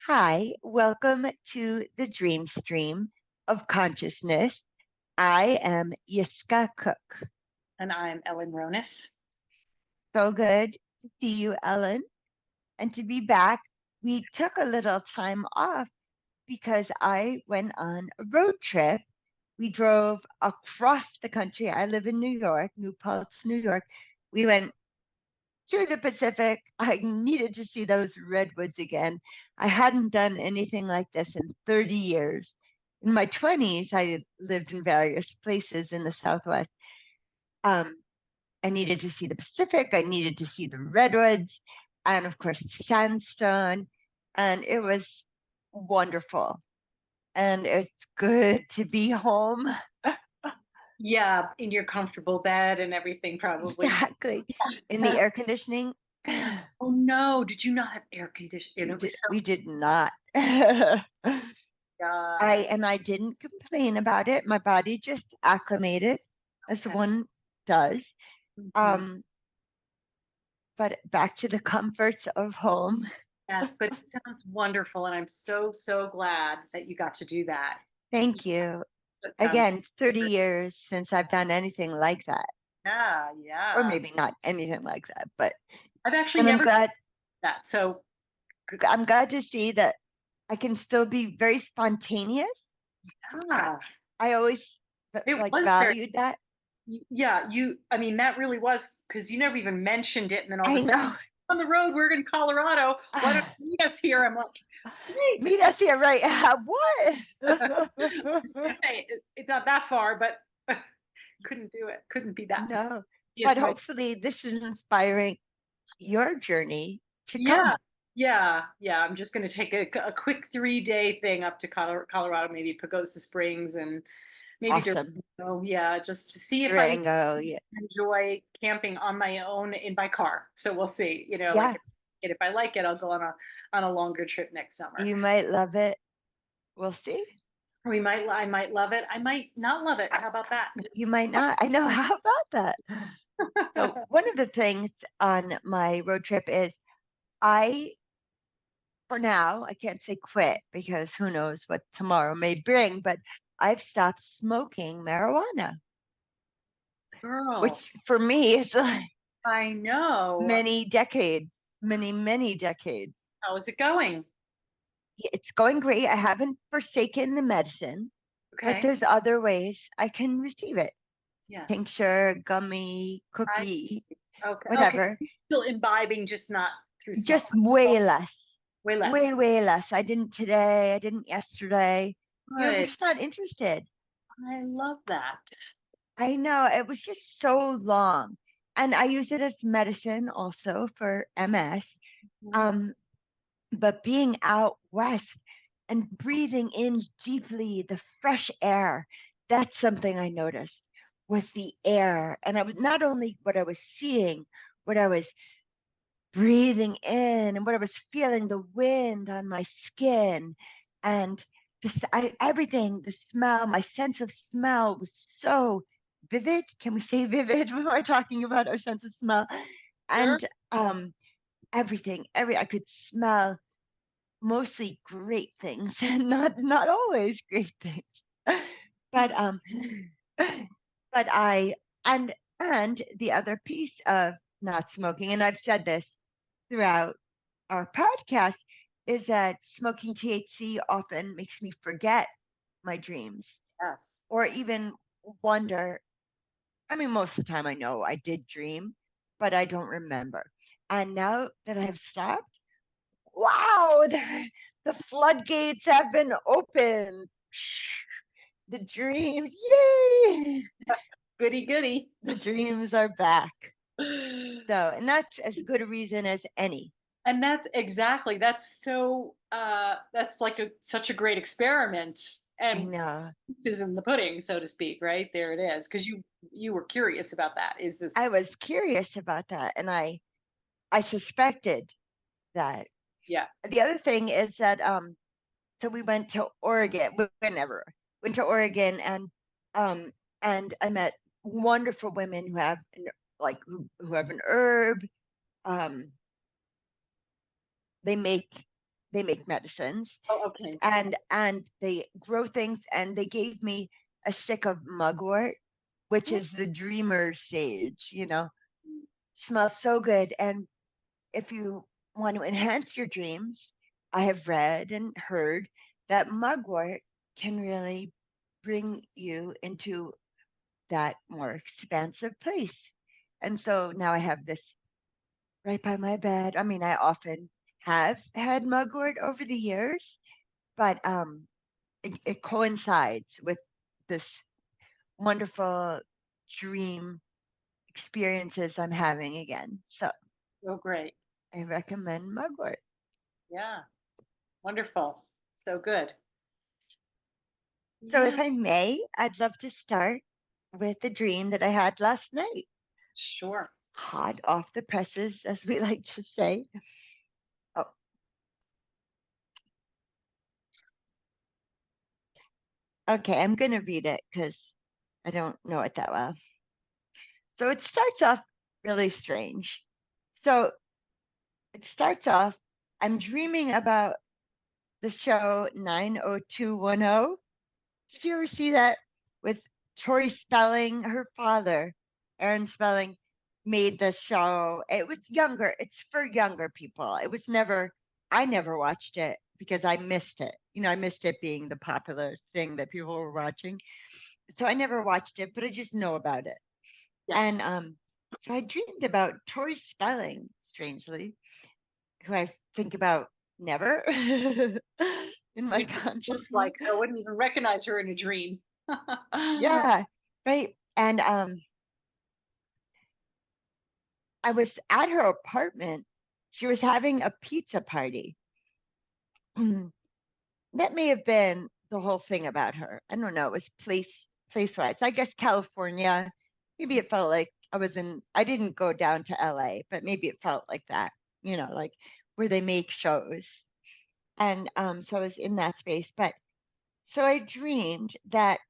Hi, welcome to the Dream Stream of Consciousness. I am Yiskah Koock. And I'm Ellen Ronis. So good to see you, Ellen, and to be back. We took a little time off because I went on a road trip. We drove across the country. I live in New York, New Paltz, New York. We went to the Pacific. I needed to see those redwoods again. I hadn't done anything like this in 30 years. In my 20s, I lived in various places in the Southwest. Um, I needed to see the Pacific. I needed to see the redwoods and, of course, the sandstone. And it was wonderful. And it's good to be home. Yeah, in your comfortable bed and everything, probably. Exactly. In the air conditioning. Oh no, did you not have air conditioning? We It was did, so we did not. I God. and I didn't complain about it. My body just acclimated as Okay. one does. Mhm. Um, but back to the comforts of home. Yes, but it sounds wonderful, and I'm so glad that you got to do that. Thank you. That sounds Again, 30 years since I've done anything like that, yeah, or yeah. maybe not anything like that, but I've actually and never done that. So I'm glad to see that I can still be very spontaneous. yeah, I always it like was very valued that. yeah, I mean, that really was because you never even mentioned it. And then all of a I sudden, know. on the road, we're in Colorado. Why don't you meet us here? I'm like, great. Meet us here, right? I What? was gonna say, it's not that far, but couldn't do it. Couldn't be that No, but mysterious. hopefully this is inspiring your journey to Yeah, come. yeah. I'm just going to take a quick 3 day thing up to Colorado, maybe Pagosa Springs and maybe Awesome. Durango. Yeah, just to see if I Durango. Yeah. enjoy camping on my own in my car. So we'll see. Like Yeah, if I like it, I'll go on a longer trip next summer. you might love it. We'll see. I might love it. I might not love it. How about that? You might not. I know. How about that? So, one of the things on my road trip is I, for now, I can't say quit because who knows what tomorrow may bring, but I've stopped smoking marijuana, Girl, which for me is like I know. many decades, many decades. How is it going? It's going great. I haven't forsaken the medicine, but Okay. there's other ways I can receive it. Yes. Tincture, gummy, I cookie, see. Okay. Okay. whatever. Still imbibing, just not through Just smoke. way less. Way Way, less. way less. I didn't today. I didn't yesterday. I'm Good. just not interested. I love that. I know it was just so long. And I use it as medicine also for MS. Mhm. Um, but being out west and breathing in deeply the fresh air, that's something I noticed was the air. And I was not only what I was seeing, what I was breathing in and what I was feeling, the wind on my skin and everything, the smell, my sense of smell was so vivid. Can we say vivid when we're talking about our sense of smell? Sure. And um, I could smell mostly great things and not always great things. But but I and the other piece of not smoking, and I've said this throughout our podcast, is that smoking THC often makes me forget my dreams Yes. or even wonder. I mean, most of the time I know I did dream, but I don't remember. And now that I have stopped, wow, the floodgates have been opened. The dreams, yay! Goody, goody. The dreams are back. So, and that's as good a reason as any. And that's so that's like such a great experiment. I And know. is in the pudding, so to speak, right? There it is. Because you were curious about that. Is I this was curious about that, and I suspected that. yeah. The other thing is that so we went to Oregon. Whenever went to Oregon, um, and I met wonderful women who have who have an herb. Um, they make they make medicines, Oh, okay. and they grow things, and they gave me a stick of mugwort, which Ooh. is the dreamer's sage. Smells so good. And if you want to enhance your dreams, I have read and heard that mugwort can really bring you into that more expansive place. And so now I have this right by my bed. I mean, I often have had mugwort over the years, but it coincides with this wonderful dream experiences I'm having again. So Oh, great. I recommend mugwort. Yeah. Wonderful. So good. So, Yeah. if I may, I'd love to start with the dream that I had last night, Sure. hot off the presses, as we like to say. Oh, okay, I'm going to read it because I don't know it that well. So, it starts off really strange. So, it starts off, I'm dreaming about the show 90210. Did you ever see that with Tori Spelling? Her father, Aaron Spelling, made the show. It was younger. It's for younger people. It was never. I never watched it because I missed it. I missed it being the popular thing that people were watching. So I never watched it, but I just know about it. Yeah. And so I dreamed about Tori Spelling, strangely, who I think about never in my Looks consciousness. like I wouldn't even recognize her in a dream. Yeah, right. And I was at her apartment. She was having a pizza party. That may have been the whole thing about her. I don't know. It was place wise. I guess California. Maybe it felt like I didn't go down to LA, but maybe it felt like that, like where they make shows. And so I was in that space. But so I dreamed that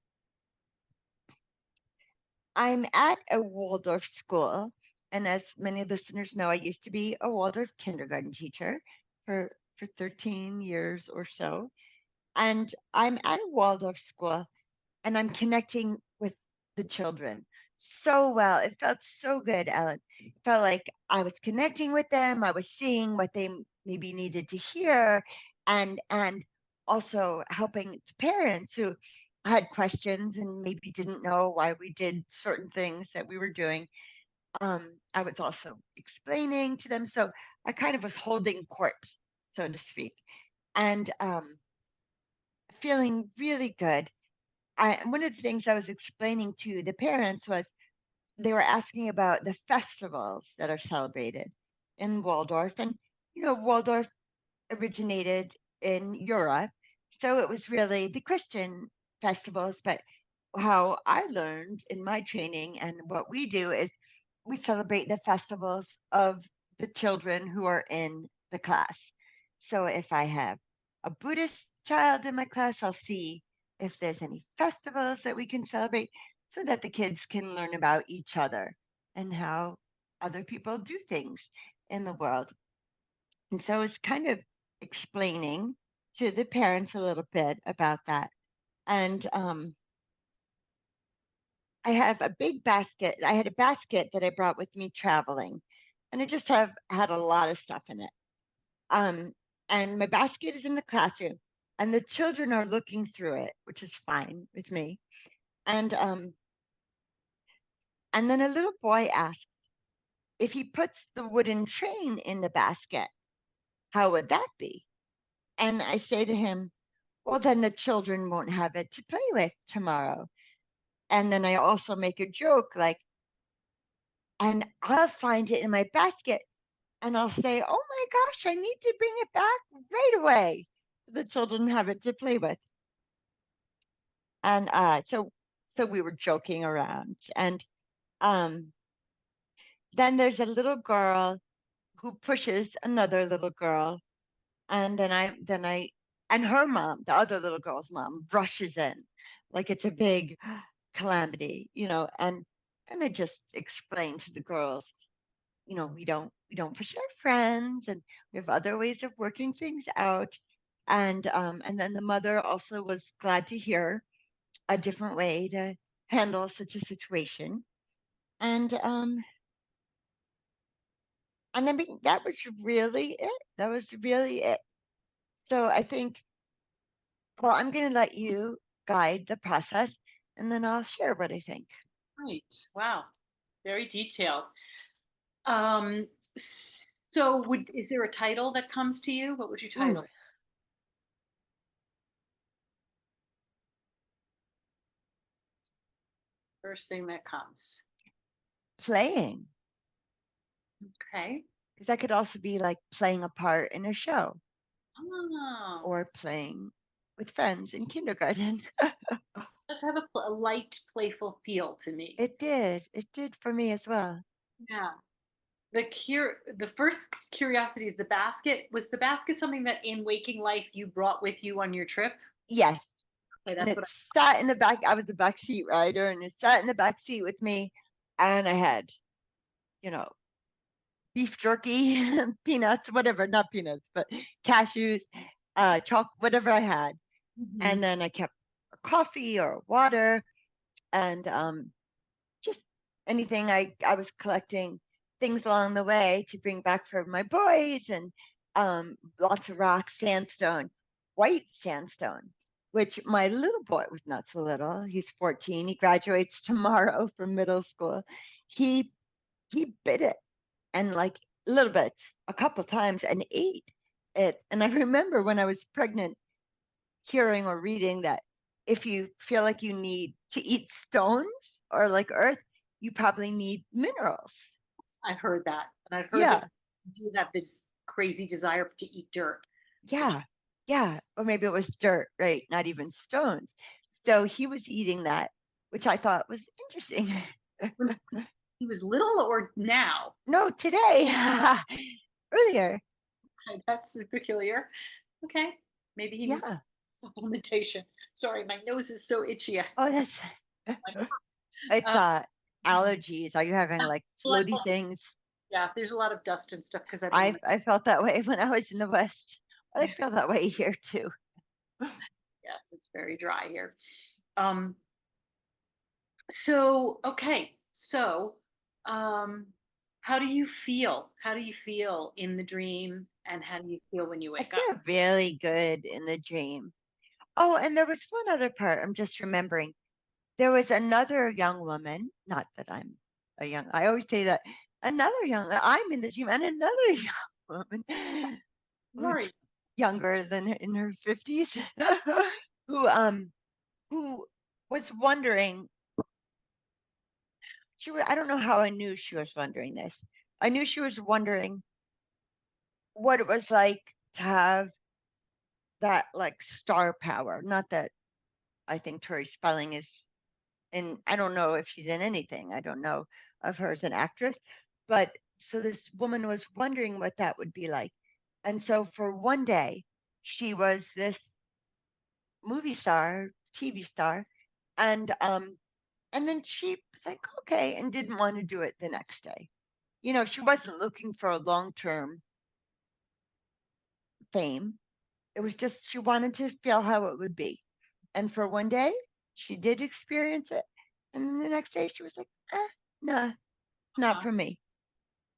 I'm at a Waldorf school. And as many listeners know, I used to be a Waldorf kindergarten teacher for 13 years or so. And I'm at a Waldorf school, and I'm connecting with the children so well. It felt so good, Ellen. It felt like I was connecting with them. I was seeing what they maybe needed to hear, and also helping the parents who had questions and maybe didn't know why we did certain things that we were doing. I was also explaining to them. So I kind of was holding court, so to speak, and feeling really good. One of the things I was explaining to the parents was they were asking about the festivals that are celebrated in Waldorf. And, Waldorf originated in Europe. So it was really the Christian festivals. But how I learned in my training and what we do is we celebrate the festivals of the children who are in the class. So if I have a Buddhist child in my class, I'll see if there's any festivals that we can celebrate so that the kids can learn about each other and how other people do things in the world. And so it's kind of explaining to the parents a little bit about that. And I have a big basket. I had a basket that I brought with me traveling, and I just have had a lot of stuff in it. Um, and my basket is in the classroom, and the children are looking through it, which is fine with me. And then a little boy asks if he puts the wooden train in the basket, how would that be? And I say to him, well, then the children won't have it to play with tomorrow. And then I also make a joke like, and I'll find it in my basket and I'll say, oh my gosh, I need to bring it back right away. The children have it to play with. And so we were joking around. And um, then there's a little girl who pushes another little girl. And and her mom, the other little girl's mom, rushes in like it's a big calamity, and I just explained to the girls we don't push our friends, and we have other ways of working things out. And then the mother also was glad to hear a different way to handle such a situation. And um and I mean, that was really it. That was really it. So I think, well, I'm going to let you guide the process, and then I'll share what I think. Right. Wow. Very detailed. Um, so is there a title that comes to you? What would you Ooh, title it? First thing that comes? playing, Okay. because that could also be like playing a part in a show Oh, or playing with friends in kindergarten. let's have a light, playful feel to me. It did. It did for me as well. Yeah. The first curiosity is the basket. Was the basket something that in waking life you brought with you on your trip? Yes. Okay, And that's it what sat in the back. I was a back seat rider, and it sat in the back seat with me. And I had, you know, beef jerky, peanuts, whatever, not peanuts, but cashews, chalk, whatever I had. Mhm. And then I kept a coffee or water, and just anything. I was collecting things along the way to bring back for my boys, and lots of rocks, sandstone, white sandstone, which my little boy was not so little. He's 14. He graduates tomorrow from middle school. He he bit it, and like little bits a couple times, and ate it. And I remember when I was pregnant hearing or reading that if you feel like you need to eat stones or like earth, you probably need minerals. I heard that, and I've heard that Yeah, you do have this crazy desire to eat dirt, which yeah, yeah. Or maybe it was dirt, right? Not even stones. So he was eating that, which I thought was interesting. when he was little or now. No, today, earlier. That's peculiar. Okay, maybe he needs Yeah. supplementation. Sorry, my nose is so itchy. Oh, that's it's Uh, allergies. Are you having like floaty things? yeah, there's a lot of dust and stuff because I've been in I felt that way when I was in the West. I feel that way here too. yes, it's very dry here. Um, so okay, so um, how do you feel? How do you feel in the dream, and how do you feel when you I wake up? feel really good in the dream. Oh, and there was one other part I'm just remembering. There was another young woman, not that I'm a young, I always say that another young, I'm in the dream, and another young woman who's Right. younger than in her 50s who um who was wondering, I don't know how I knew she was wondering this. I knew she was wondering what it was like to have that like star power. Not that I think Tori Spelling is, and I don't know if she's in anything. I don't know of her as an actress, but so this woman was wondering what that would be like. And so for one day, she was this movie star, TV star, and then she was like, okay, and didn't want to do it the next day. She wasn't looking for a long-term fame. It was just she wanted to feel how it would be. And for one day, she did experience it. And then the next day, she was like, no, not for me.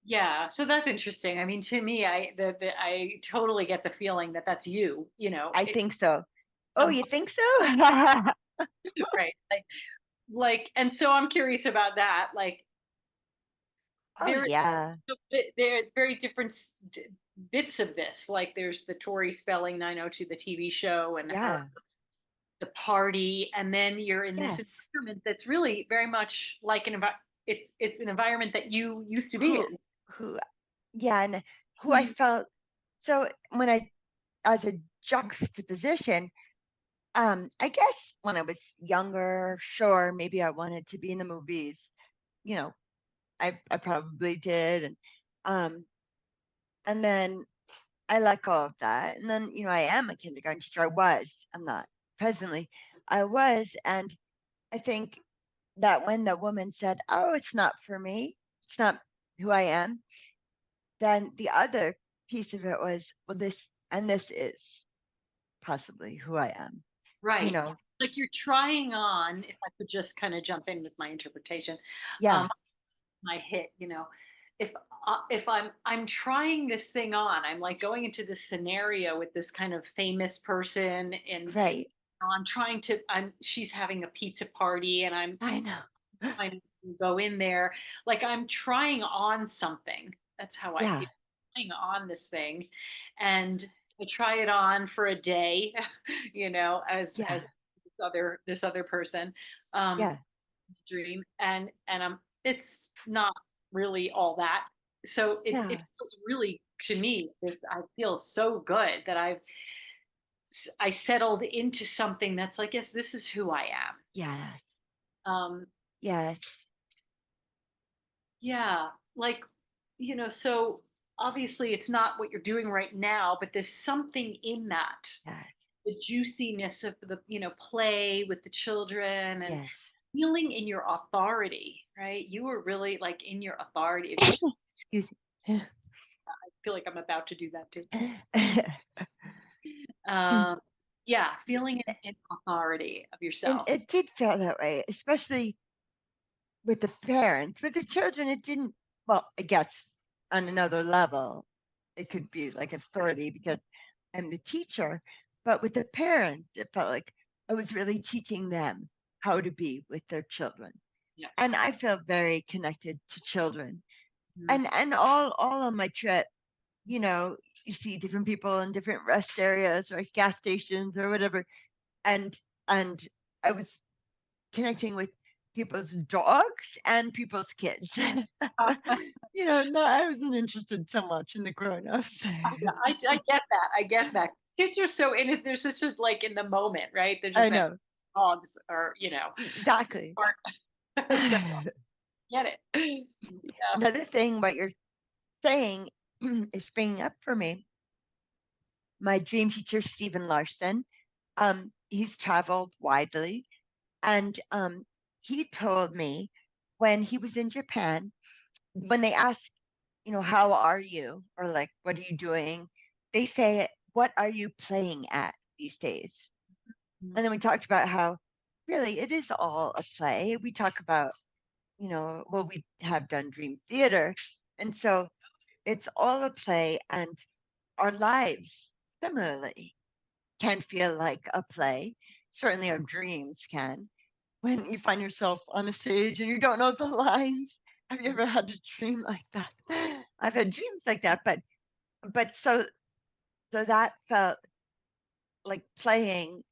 Yeah, so that's interesting. I mean, to me, I totally get the feeling that that's you. I think so. Oh, Some you think so? right, and so I'm curious about that. Like, Oh, there, yeah. there's very different bits of this. Like, there's the Tori Spelling 902, the TV show, and her Yeah. the party, and then you're in this Yes. environment that's really very much like it's an environment that you used to be Who, in. who, yeah. And who Who I you felt. So as a juxtaposition, I guess when I was younger, sure, maybe I wanted to be in the movies. You know, I probably did. Um, and then I let go of that. And then, I am a kindergarten teacher. I was. I'm not presently. I was. And I think that when the woman said, "Oh, it's not for me. It's not." who I am, then the other piece of it was, well, this is possibly who I am. You Right. know, Like you're trying on, if I could just kind of jump in with my interpretation, yeah, um, my hit, if I'm trying this thing on, I'm like going into this scenario with this kind of famous person, and right. I'm trying to, she's having a pizza party, and I'm I know. trying to go in there, like I'm trying on something. That's how I Yeah, feel, trying on this thing, and I try it on for a day, as yeah, this other person, um, yeah, dream, and it's not really all that. So it yeah, feels really, to me, this, I feel so good that I settled into something that's like, yes, this is who I yes, am. yes, Yeah, like, so obviously it's not what you're doing right now, but there's something in that, yes, the juiciness of the, play with the children, and yes. feeling in your authority, right? You were really like in your authority of yourself. Excuse me. I feel like I'm about to do that too. and Um, yeah, feeling in authority of yourself. it did feel that way, especially with the parents. With the children, it didn't. Well, it gets on another level. It could be like authority because I'm the teacher, but with the parents, it felt like I was really teaching them how to be with their children. And Yes. I feel very connected to children. Mhm. And all on my trip, you know, you see different people in different rest areas or gas stations or whatever. And and I was connecting with people's dogs and people's kids. No, I wasn't interested so much in the grown-ups. I get that. I get that. Kids are so in it. They're such a, like, in the moment, right? They're I just like know. dogs, or Exactly. so get it. Yeah. Another thing what you're saying is springing up for me. My dream teacher, Stephen Larson, he's traveled widely, and he told me when he was in Japan, when they ask, how are you? Or like, what are you doing? They say, what are you playing at these days? And then we talked about how really it is all a play. We talk about, well, we have done dream theater. And so it's all a play, and our lives similarly can feel like a play. Certainly our dreams can. When you find yourself on a stage and you don't know the lines. Have you ever had a dream like that? I've had dreams like that, but so that felt like playing.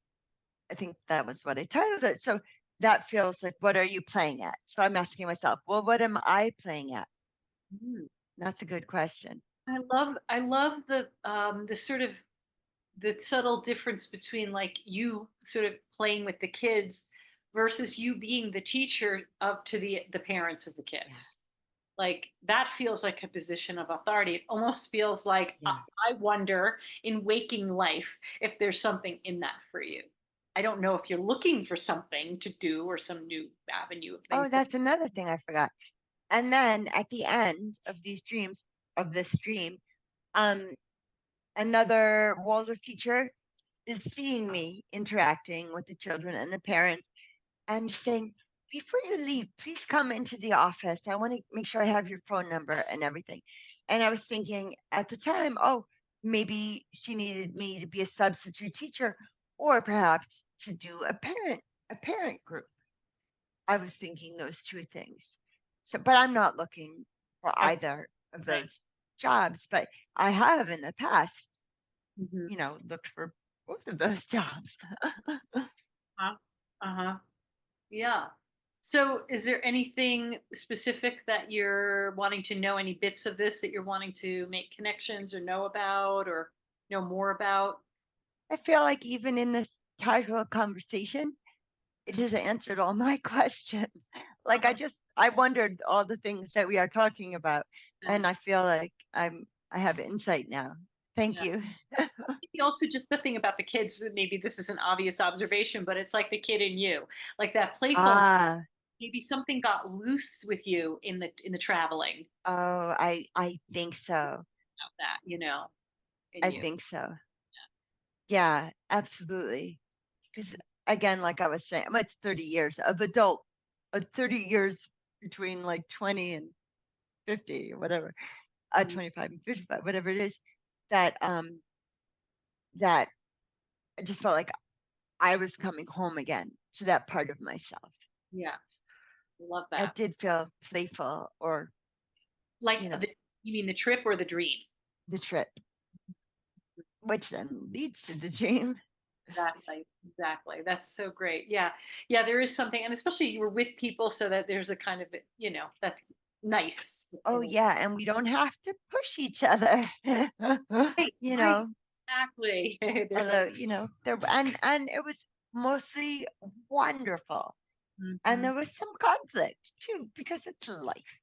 I think that was what I titled it. So that feels like, what are you playing at? So I'm asking myself, well, what am I playing at? Mhm. That's a good question. I love the sort of the subtle difference between, like, you sort of playing with the kids versus you being the teacher up to the parents of the Yeah, kids. Like, that feels like a position of authority. It almost feels like, yeah. I wonder, in waking life, if there's something in that for you. I don't know if you're looking for something to do or some new avenue of Oh, things to. that's another thing I forgot. And then at the end of this dream, um, another Waldorf teacher is seeing me interacting with the children and the parents and saying, before you leave, please come into the office. I want to make sure I have your phone number and everything. And I was thinking at the time, oh, maybe she needed me to be a substitute teacher or perhaps to do a parent group. I was thinking those two things. So, but I'm not looking for Okay. either of Right. those jobs, but I have in the past, Mm-hmm. looked for both of those jobs. Uh-huh. Uh-huh. Yeah. So is there anything specific that you're wanting to know, any bits of this that you're wanting to make connections or know about or know more about? I feel like even in this casual conversation, it has answered all my questions. Like I wondered all the things that we are talking about, And and I feel like I have insight now. Thank yeah, you. maybe also just the thing about the kids, maybe this is an obvious observation, but it's like the kid in you, like that playful, Ah, maybe something got loose with you in the traveling Oh, I think so. about that, in I you. think so. Yeah, absolutely. Because again, like I was saying, it's 30 years of adult, 30 years between like 20 and 50 or whatever, Mhm. 25 and 55, whatever it is, that that I just felt like I was coming home again to that part of myself. Yeah, love That that. did feel playful, or Like you mean the trip or the dream? the trip, which then leads to the dream. Exactly. Exactly. That's so great. Yeah. Yeah, there is something, and especially you were with people so that there's a kind of, that's nice Oh in a way. yeah, and we don't have to push each other. Right, you right. know, Exactly. There's like, although there, and it was mostly wonderful, and mhm. there was some conflict too because it's life.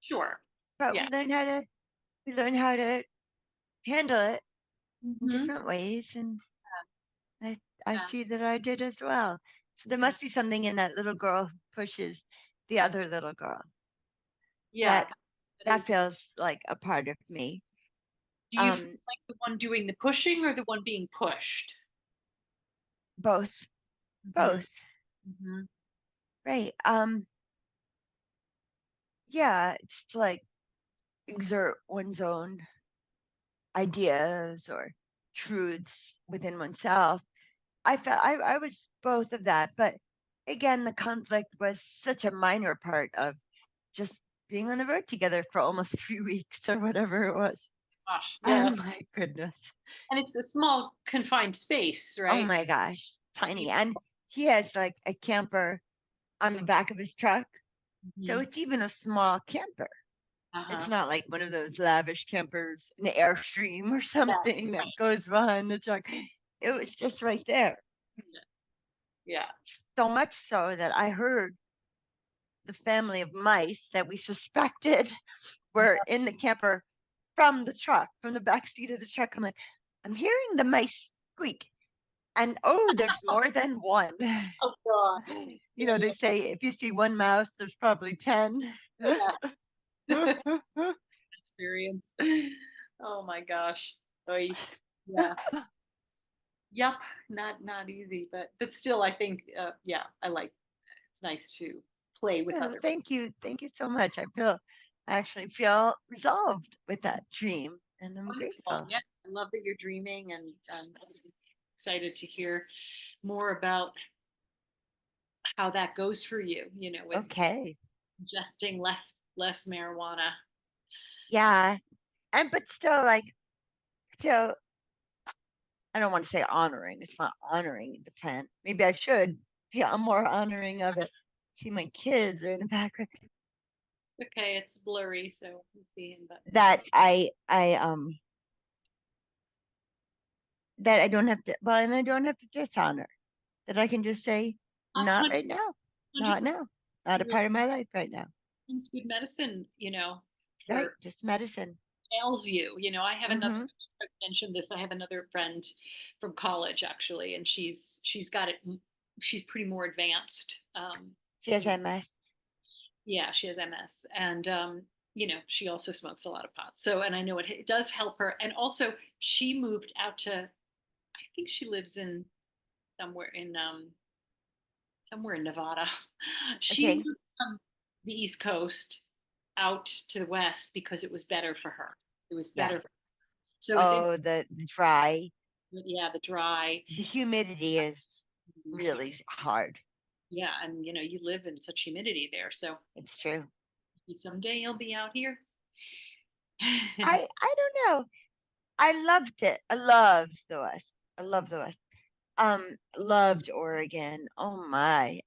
Sure. But Yeah. we learn how to handle it in Hmm. different ways, and I I Yeah. see that I did as well. So there must be something in that little girl who pushes the other little girl Yeah. that That that is. feels like a part of me. Do you feel Um, like the one doing the pushing or the one being pushed? both, Hmm. both, Hmm. right? Yeah, it's to like exert one's own ideas or truths within oneself. I felt I was both of that, but again, the conflict was such a minor part of just being on the road together for almost 3 weeks or whatever it was. Gosh. Oh Yeah. my goodness. And it's a small confined space, Oh right? my gosh. You- Tiny. And he has like a camper on the back of his truck. So Mhm. it's even a small camper. It's Uh-huh. not like one of those lavish campers, an Airstream or Yes. something that goes behind the truck. It was just right there. Yeah. So much so that I heard the family of mice that we suspected were in the camper from the truck, from the back seat of the truck. I'm like, I'm hearing the mice squeak. And oh, there's more than one. Oh God. They say if you see one mouse, there's probably 10. Yeah. Experience. Oh my gosh. Oy. Yeah. Yep. Not easy, but still, I think, yeah, I like. It's nice to play with Well, other. thank you. Thank you so much. I actually feel resolved with that dream, and I'm Wonderful. grateful. Yeah, I love that you're dreaming, and I'm excited to hear more about how that goes for you. With Okay. ingesting less marijuana. Yeah. And, but still, still, I don't want to say honoring. It's not honoring the plant. Maybe I should. Yeah, I'm more honoring of it. See, my kids are in the background. Okay, it's blurry, so we'll see him, but That I don't have to, well, and I don't have to dishonor, that I can just say, not right now, 100% not now, not a part of my life right now. is good medicine, Right? for Just medicine. ails you. I have another. Mm-hmm. I mentioned this. I have another friend from college actually, and she's got it. She's pretty more advanced. She has MS. Yeah, she has MS, and she also smokes a lot of pot. So, and I know it does help her. And also, she moved out to. I think she lives in somewhere in somewhere in Nevada. She Okay. moved from the East Coast out to the West because it was better for her. It was Yeah. better. So it's in, Oh, the dry, yeah, the dry. the humidity is really hard. Yeah, and you live in such humidity there, so It's true. someday you'll be out here. I don't know. I loved it. I loved the West. I love the West. Loved Oregon. Oh my.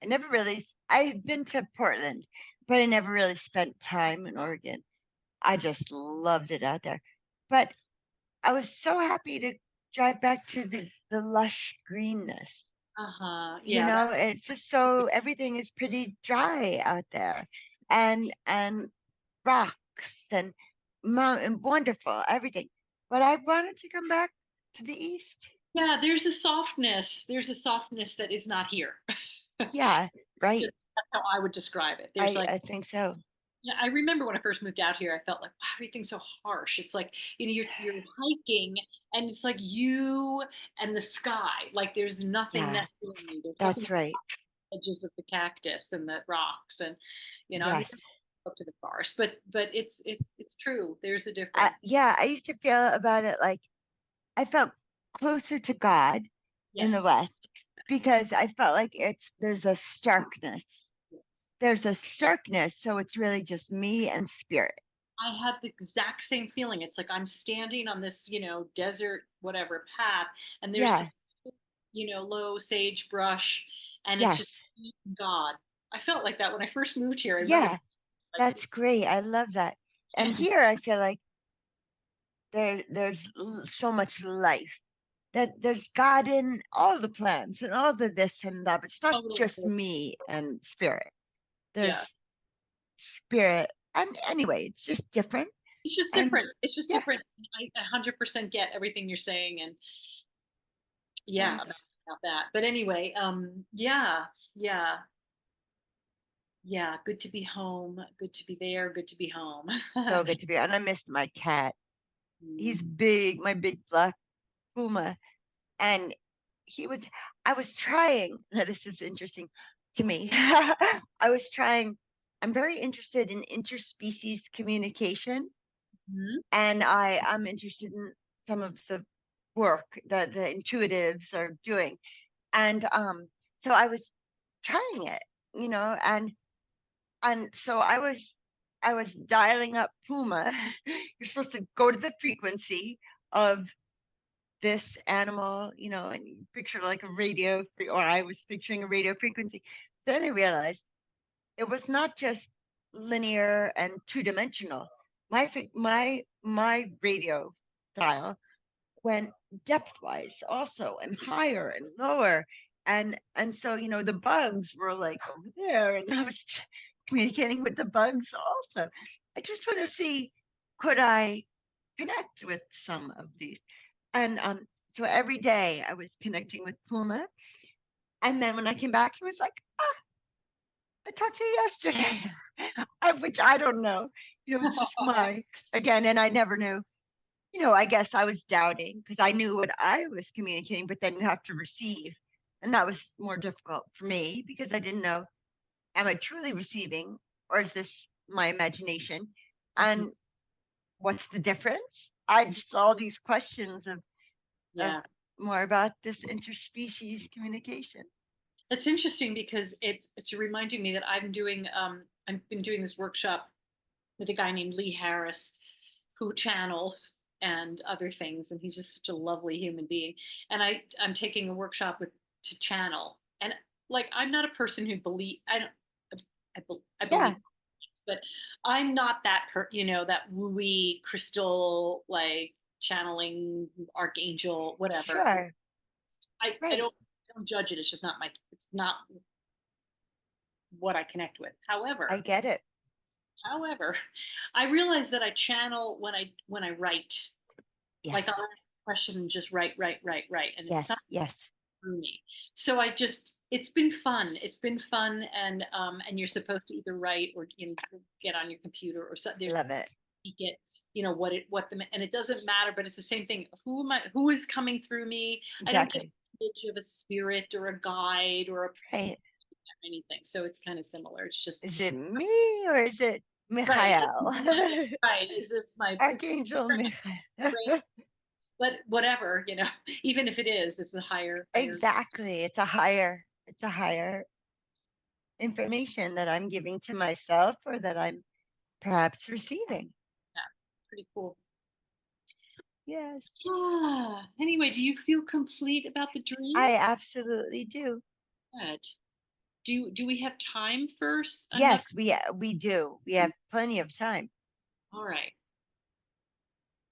I had been to Portland, but I never really spent time in Oregon. I just loved it out there. But I was so happy to drive back to the lush greenness. Uh-huh. Yeah, that's It's just so everything is pretty dry out there. And rocks and mountain, wonderful, everything. But I wanted to come back to the east. yeah, there's a softness. There's a softness that is not here. Yeah, right. That's how I would describe it. There's like, I think so. yeah, I remember when I first moved out here, I felt like, wow, everything's so harsh. It's like, you're hiking and it's like you and the sky. Like there's nothing Yeah, next to you. There's nothing that's right. edges of the cactus and the rocks and I've Yes. never up to the forest, but it's true. There's a difference. Yeah, I used to feel about it like I felt closer to God in the Yes. West Yes. because I felt like there's a starkness. Yes. There's a starkness, so it's really just me and spirit. I have the exact same feeling. It's like I'm standing on this, desert, whatever path, and there's some, Yeah. low sagebrush, and it's just Yes. me and God. I felt like that when I first moved here. I remember Yeah. like, That's great. I love that. And here I feel like there's so much life that there's God in all the plants and all the this and that, but it's not totally, just me and spirit. yeah. There's spirit. And anyway, it's just different. It's just And different. It's just yeah, different. I 100% get everything you're saying, and yeah, yes, about that. But anyway, yeah, yeah, yeah. Good to be home. Good to be there. Good to be home. so good to be. And I missed my cat. Mm. He's big, my big black puma. And he was, I was trying, now this is interesting to me. I was trying, I'm very interested in interspecies communication. Mhm. And I'm interested in some of the work that the intuitives are doing. And so I was trying it, and so I was dialing up Puma. You're supposed to go to the frequency of this animal, and you picture like a or I was picturing a radio frequency. Then I realized it was not just linear and two-dimensional. My radio dial went depth-wise also, and higher and lower. And so, the bugs were like over there, and I was communicating with the bugs also. I just want to see, could I connect with some of these? And so every day I was connecting with Puma. And then when I came back, he was like, ah, I talked to you yesterday, which I don't know. It's just again, and I never knew. I guess I was doubting because I knew what I was communicating, but then you have to receive. And that was more difficult for me because I didn't know, am I truly receiving or is this my imagination? Mhm. And what's the difference? I just all these questions of Yeah. more about this interspecies communication. It's interesting because it's reminding me that I've been doing this workshop with a guy named Lee Harris who channels and other things, and he's just such a lovely human being. And I'm taking a workshop with to channel. And like I'm not a person who believe I don't I Yeah, believe, but I'm not that that wooey crystal like channeling archangel whatever. sure. I Right. don't judge it. It's just not it's not what I connect with. I However, get it. however, I realize that I channel when I write. Yes. Like I'll ask a question and just write, and it's Yes. something Yes. through me. So I just it's been fun. It's been fun, and you're supposed to either write or get on your computer or so. There's Love it. you get what the and it doesn't matter, but it's the same thing. Who is coming through me? I don't get Exactly. an image of a spirit or a guide or Right. anything. So it's kind of similar. It's just Is it me or is it right, Michael? right. Is this my it's Archangel Michael. brain, but whatever, even if it is, it's a higher. Exactly. It's a higher information that I'm giving to myself or that I'm perhaps receiving. Yeah, pretty cool. Yes. Anyway, do you feel complete about the dream? I absolutely do. Good. Do we have time for another? Yes, we do. We have plenty of time. All right.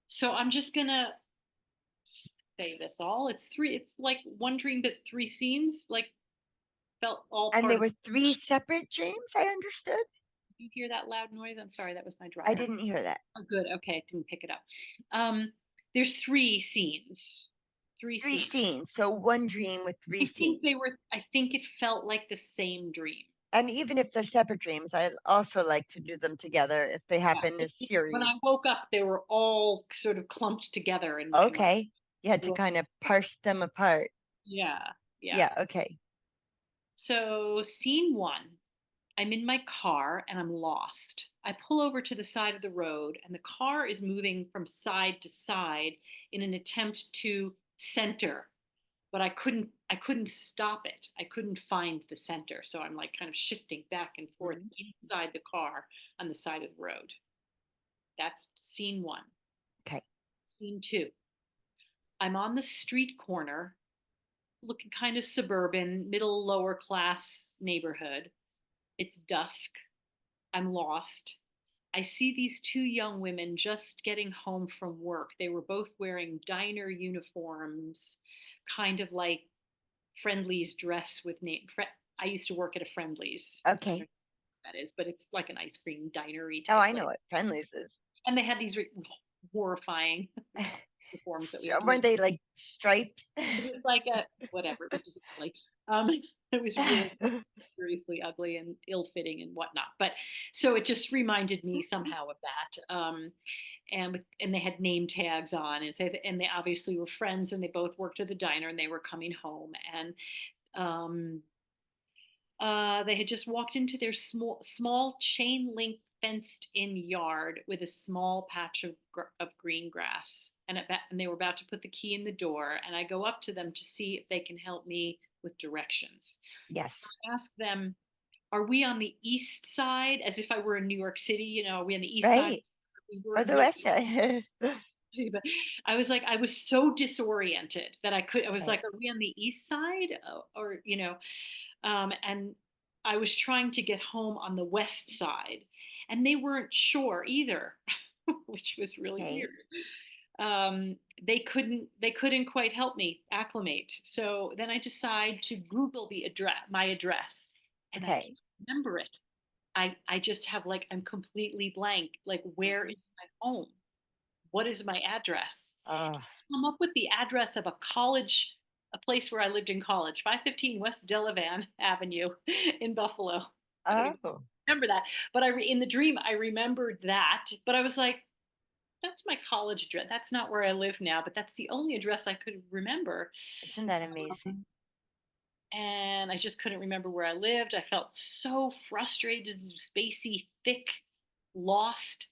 So I'm just gonna say this all. It's three. It's like one dream, but three scenes. Like felt all And part there of. were three separate dreams, I understood. You hear that loud noise? I'm sorry, that was my I dryer. didn't hear that. Oh, good. Okay, didn't pick it up. Um, there's three scenes. Three Three scenes. scenes. So one dream with three scenes. I think it felt like the same dream. And even if they're separate dreams, I also like to do them together if they Yeah. happen as When I series. woke up, they were all sort of clumped together in my mind. Okay. You had to kind of parse them apart. Yeah, yeah. Yeah, okay. So, scene one, I'm in my car and I'm lost. I pull over to the side of the road, and the car is moving from side to side in an attempt to center, but I couldn't stop it. I couldn't find the center. So I'm like kind of shifting back and forth Mhm. inside the car on the side of the road. That's scene one. Okay. Scene two, I'm on the street corner, looking kind of suburban, middle lower class neighborhood. It's dusk. I'm lost. I see these two young women just getting home from work. They were both wearing diner uniforms, kind of like Friendly's dress with name. I used to work at a Friendly's. I don't know Okay. what that is, but it's like an ice cream dinery Oh, type I know place. what Friendlies is. And they had these horrifying uniforms that we Weren't they like striped? it was like a whatever. It was just like um, it was really seriously ugly and ill-fitting and whatnot. But so it just reminded me somehow of that. And they had name tags on, and they obviously were friends, and they both worked at the diner, and they were coming home, and um, they had just walked into their small chain link fenced in yard with a small patch of green grass, and they were about to put the key in the door, and I go up to them to see if they can help me with directions. Yes. So I ask them, are we on the east side? As if I were in New York City, are we on the east side? Right. We were Or the really, West Side. but I was like, I was so disoriented that I was Okay. like, are we on the east side? And I was trying to get home on the west side, and they weren't sure either, which was really weird. Okay. They couldn't quite help me acclimate. So then I decide to Google my address, and I Okay. can't remember it. I just have like I'm completely blank. Like, where Mhm. is my home? What is my address? Oh. Come up with the address of a place where I lived in college, 515 West Delavan Avenue in Buffalo. I don't even Oh. remember that, but in the dream I remembered that. But I was like, that's my college address. That's not where I live now, but that's the only address I could remember. Isn't that amazing? And I just couldn't remember where I lived. I felt so frustrated, spacey, thick, lost,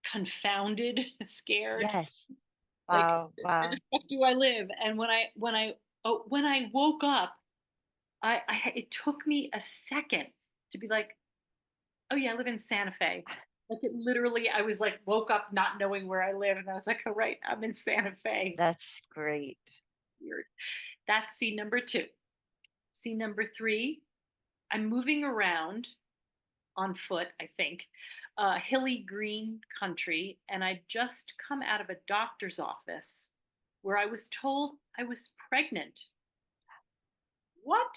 confounded, scared. Yes. Like, Wow. where the Wow. fuck do I live? And when I woke up, it took me a second to be like, oh yeah, I live in Santa Fe. Like, it literally, I was like, woke up not knowing where I live, and I was like, oh right, I'm in Santa Fe. That's great. Weird. That's scene number two. Scene number three, I'm moving around on foot, I think, hilly green country, and I'd just come out of a doctor's office where I was told I was pregnant. What?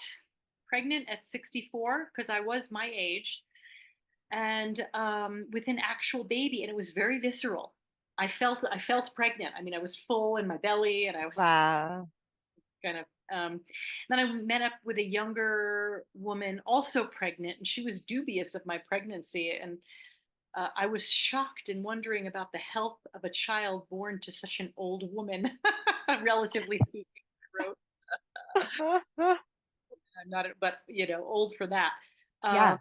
Pregnant at 64? Because I was my age, and with an actual baby, and it was very visceral. I felt pregnant. I mean, I was full in my belly, and I was Wow. kind of then I met up with a younger woman also pregnant, and she was dubious of my pregnancy, and I was shocked and wondering about the health of a child born to such an old woman, relatively speaking. I wrote, I'm not, but old for that. Um, Yeah.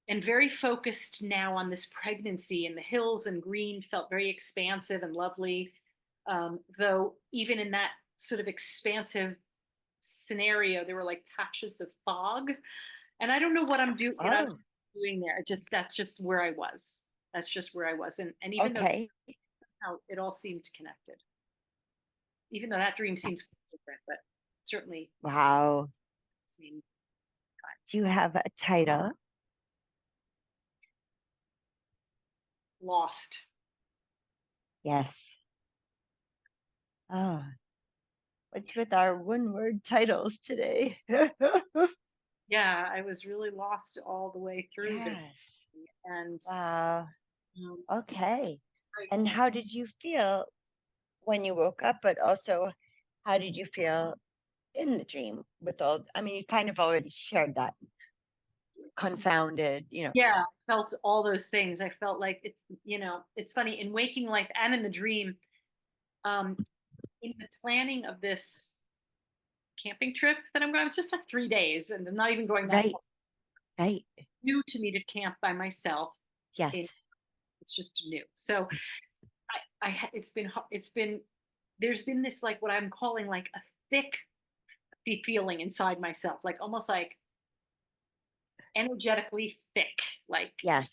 and very focused now on this pregnancy, and the hills and green felt very expansive and lovely. Though even in that sort of expansive scenario, there were like patches of fog, and I don't know what I'm doing. I'm Oh. doing there. That's just where I was. That's just where I was, and even though Okay. how it all seemed connected, even though that dream seems different, but certainly Wow. seemed Do you have a title? lost. Yes. Oh, what's with our one word titles today? Yeah, I was really lost all the way through this, Yes. and Wow. um, Okay. I, And how did you feel when you woke up, but also how did you feel in the dream with all, I mean, you kind of already shared that. confounded, Yeah, I felt all those things. I felt like it's funny in waking life and in the dream, um, in the planning of this camping trip that I'm going, it's just like 3 days and I'm not even going that right, far. right. New to me to camp by myself. Yes, In, it's just new. So it's been there's been this like what I'm calling like a thick feeling inside myself, like almost like energetically thick, yes,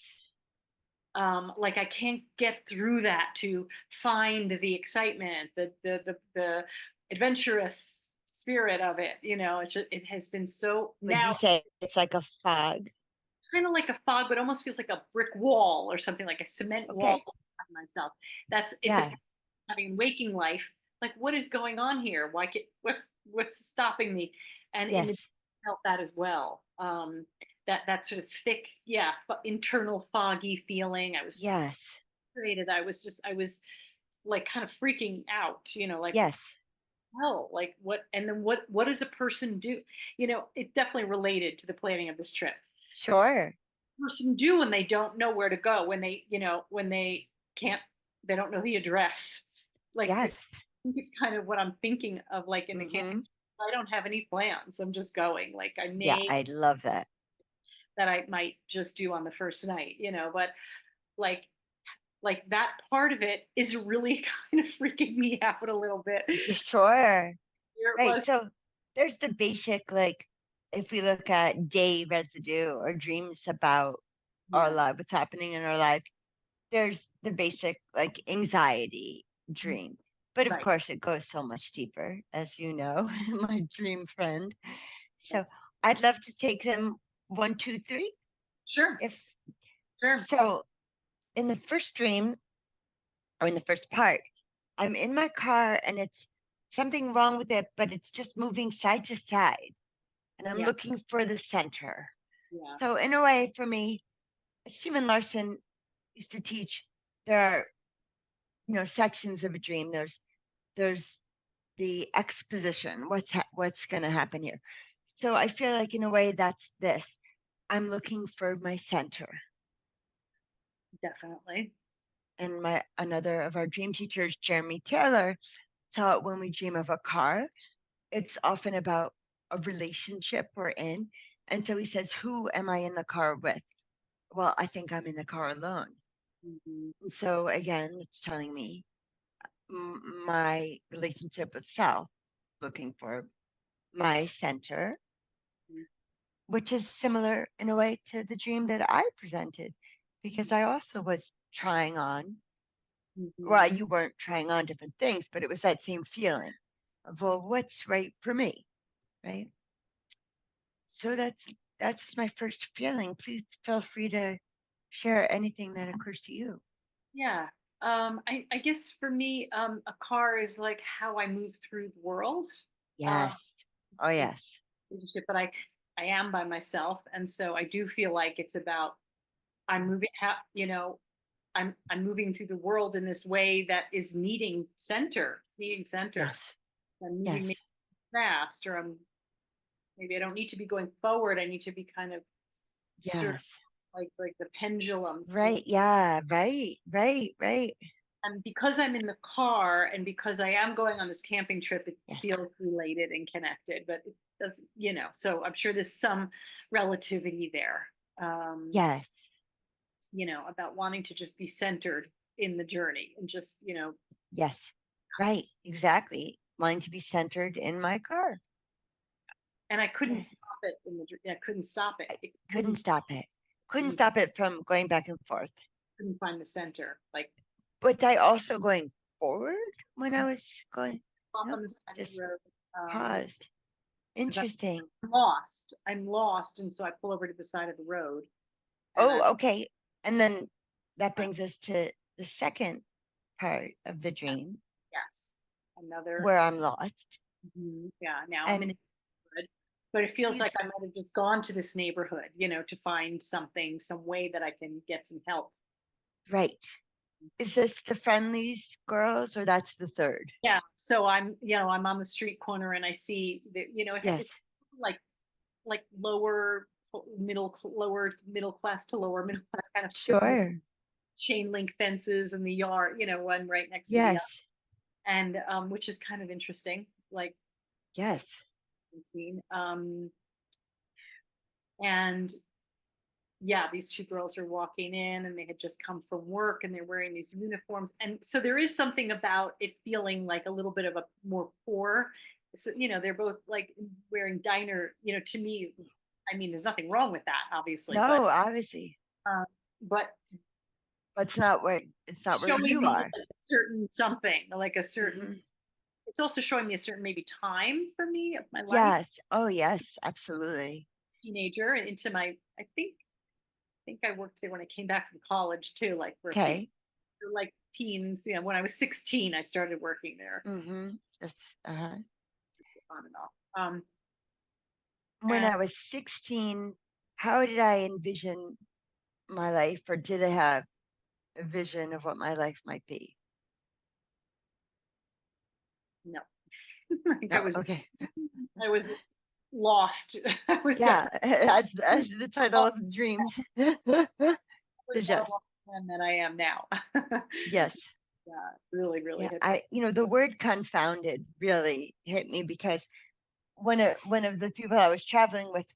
like I can't get through that to find the excitement, the adventurous spirit of it. It has been so would you now say it's like a fog? kind of like a fog, but almost feels like a brick wall or something, like a cement wall Okay, behind myself. It's a yeah, having waking life. Like, what is going on here? What's stopping me? And in the yes, felt that as well. That sort of thick, yeah, internal foggy feeling. I was yes, frustrated. I was like kind of freaking out. Like yes, hell, like what? And then what does a person do? It definitely related to the planning of this trip. sure, Person do when they don't know where to go, when they can't, they don't know the address. Like I yes. think it's kind of what I'm thinking of, like in the camping. Hmm. I don't have any plans. I'm just going. Like I Yeah, may I love that. that I might just do on the first night, but like like that part of it is really kind of freaking me out a little bit. Sure. Here it Right. was. So there's the basic, like, if we look at day residue or dreams about our Yeah. life, what's happening in our life, there's the basic, like, anxiety dream. But of Right. course, it goes so much deeper, as you know, my dream friend. Yeah. So I'd love to take them one, two, three. Sure. If Sure. so, in the first dream or in the first part, I'm in my car and it's something wrong with it, but it's just moving side to side. And I'm Yeah. looking for the center. Yeah. So, in a way, for me, Stephen Larson used to teach there are, sections of a dream. There's the exposition. What's going to happen here? So I feel like in a way that's this. I'm looking for my center. Definitely. And my another of our dream teachers, Jeremy Taylor, taught when we dream of a car, it's often about a relationship we're in. And so he says, who am I in the car with? Well, I think I'm in the car alone. Hmm. And so again, it's telling me my relationship with self, looking for my center, which is similar in a way to the dream that I presented, because I also was trying on. Hmm. Well, you weren't trying on different things, but it was that same feeling of, well, what's right for me, right? So that's just my first feeling. Please feel free to share anything that occurs to you. Yeah. I guess for me, a car is like how I move through the world. Um, Yes. Oh, so yes. leadership, but I am by myself, and so I do feel like it's about I'm moving. I'm moving through the world in this way that is needing center. It's needing center. Yes. I'm moving maybe Yes. fast, or maybe I don't need to be going forward. I need to be kind of sort of Yes. like the pendulum swing. Right. Yeah. Right. Right. Right. And because I'm in the car and because I am going on this camping trip, it Yes. feels related and connected, but it doesn't, so I'm sure there's some relativity there, um, Yes. about wanting to just be centered in the journey and just, Yes. Right. Exactly. Wanting to be centered in my car. and I couldn't Yeah. stop it I couldn't stop it. I It couldn't stop it. Couldn't couldn't, stop it from going back and forth. couldn't find the center. Like But I also going forward when I was going, off no, on the side of the just road, paused. because Interesting. I'm lost. I'm lost, and so I pull over to the side of the road, and Oh, okay. And then that I'm brings us to the second part of the dream yes, another. where I'm lost. Yeah, now I'm in And a neighborhood, but it feels like these, I might have just gone to this neighborhood, to find something, some way that I can get some help. right. Is this the friendlies girls or that's the third? Yeah, so I'm on the street corner and I see that, Yes. it's like lower. lower middle class to lower middle class kind of Sure. chain link fences in the yard, one right next to the other, Yes. and which is kind of interesting, like Yes. scene. And yeah, these two girls are walking in and they had just come from work and they're wearing these uniforms. And so there is something about it feeling like a little bit of a more poor. So, they're both like wearing diner, to me, I mean, there's nothing wrong with that, obviously, No, obviously. uh, but But it's not where showing you me are. like a certain something, like a certain, Mhm. it's also showing me a certain maybe time for me of my life, Yes. Oh, yes, absolutely. teenager and into my, I think I worked there when I came back from college too, like for a few, Okay. like teens. When I was 16, I started working there, Mm-hmm. That's just on and off. When And I was 16, how did I envision my life, or did I have a vision of what my life might be? no, I No. was, Okay. I was lost. I was Yeah. definitely As the title of Dreams more suggests. lost than I am now. Yes. Yeah, really, really Yeah. hit. The word confounded really hit me because one of the people I was traveling with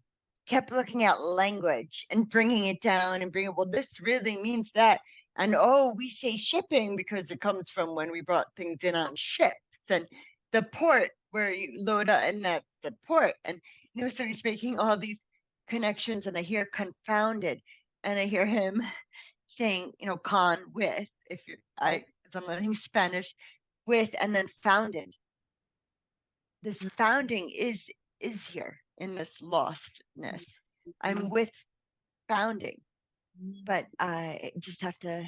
kept looking at language and bringing it down and bringing, well, this really means that. And oh, we say shipping because it comes from when we brought things in on ships, and the port where you load up, and that's the port. And, so he's making all these connections, and I hear confounded, and I hear him saying, con with, if I'm learning Spanish, with, and then founded. This founding is here in this lostness. I'm with founding, but I just have to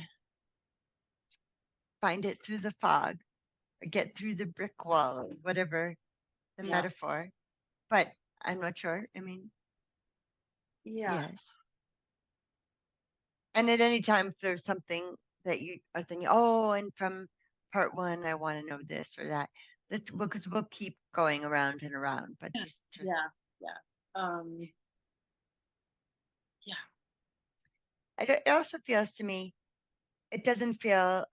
find it through the fog or get through the brick wall or whatever the Yeah, metaphor. But I'm not sure. I mean, yeah, yes. And at any time, if there's something that you are thinking, oh, and from part one, I want to know this or that. That's because we'll keep going around and around, but just yeah, yeah. Um, yeah, it also feels to me, it doesn't feel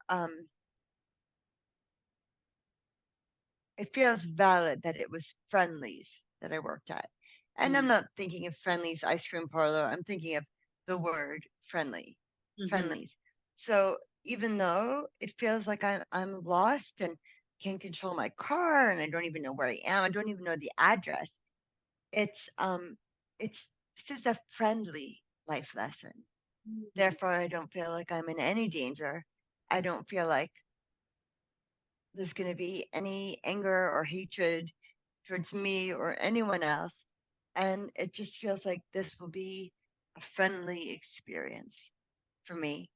it feels valid that it was Friendlies that I worked at. And I'm not thinking of Friendlies ice cream parlor. I'm thinking of the word friendly, mm-hmm. Friendlies. So even though it feels like I'm lost and can't control my car and I don't even know where I am, I don't even know the address. It's this is a friendly life lesson. Therefore, I don't feel like I'm in any danger. I don't feel like there's going to be any anger or hatred towards me or anyone else. And it just feels like this will be a friendly experience for me.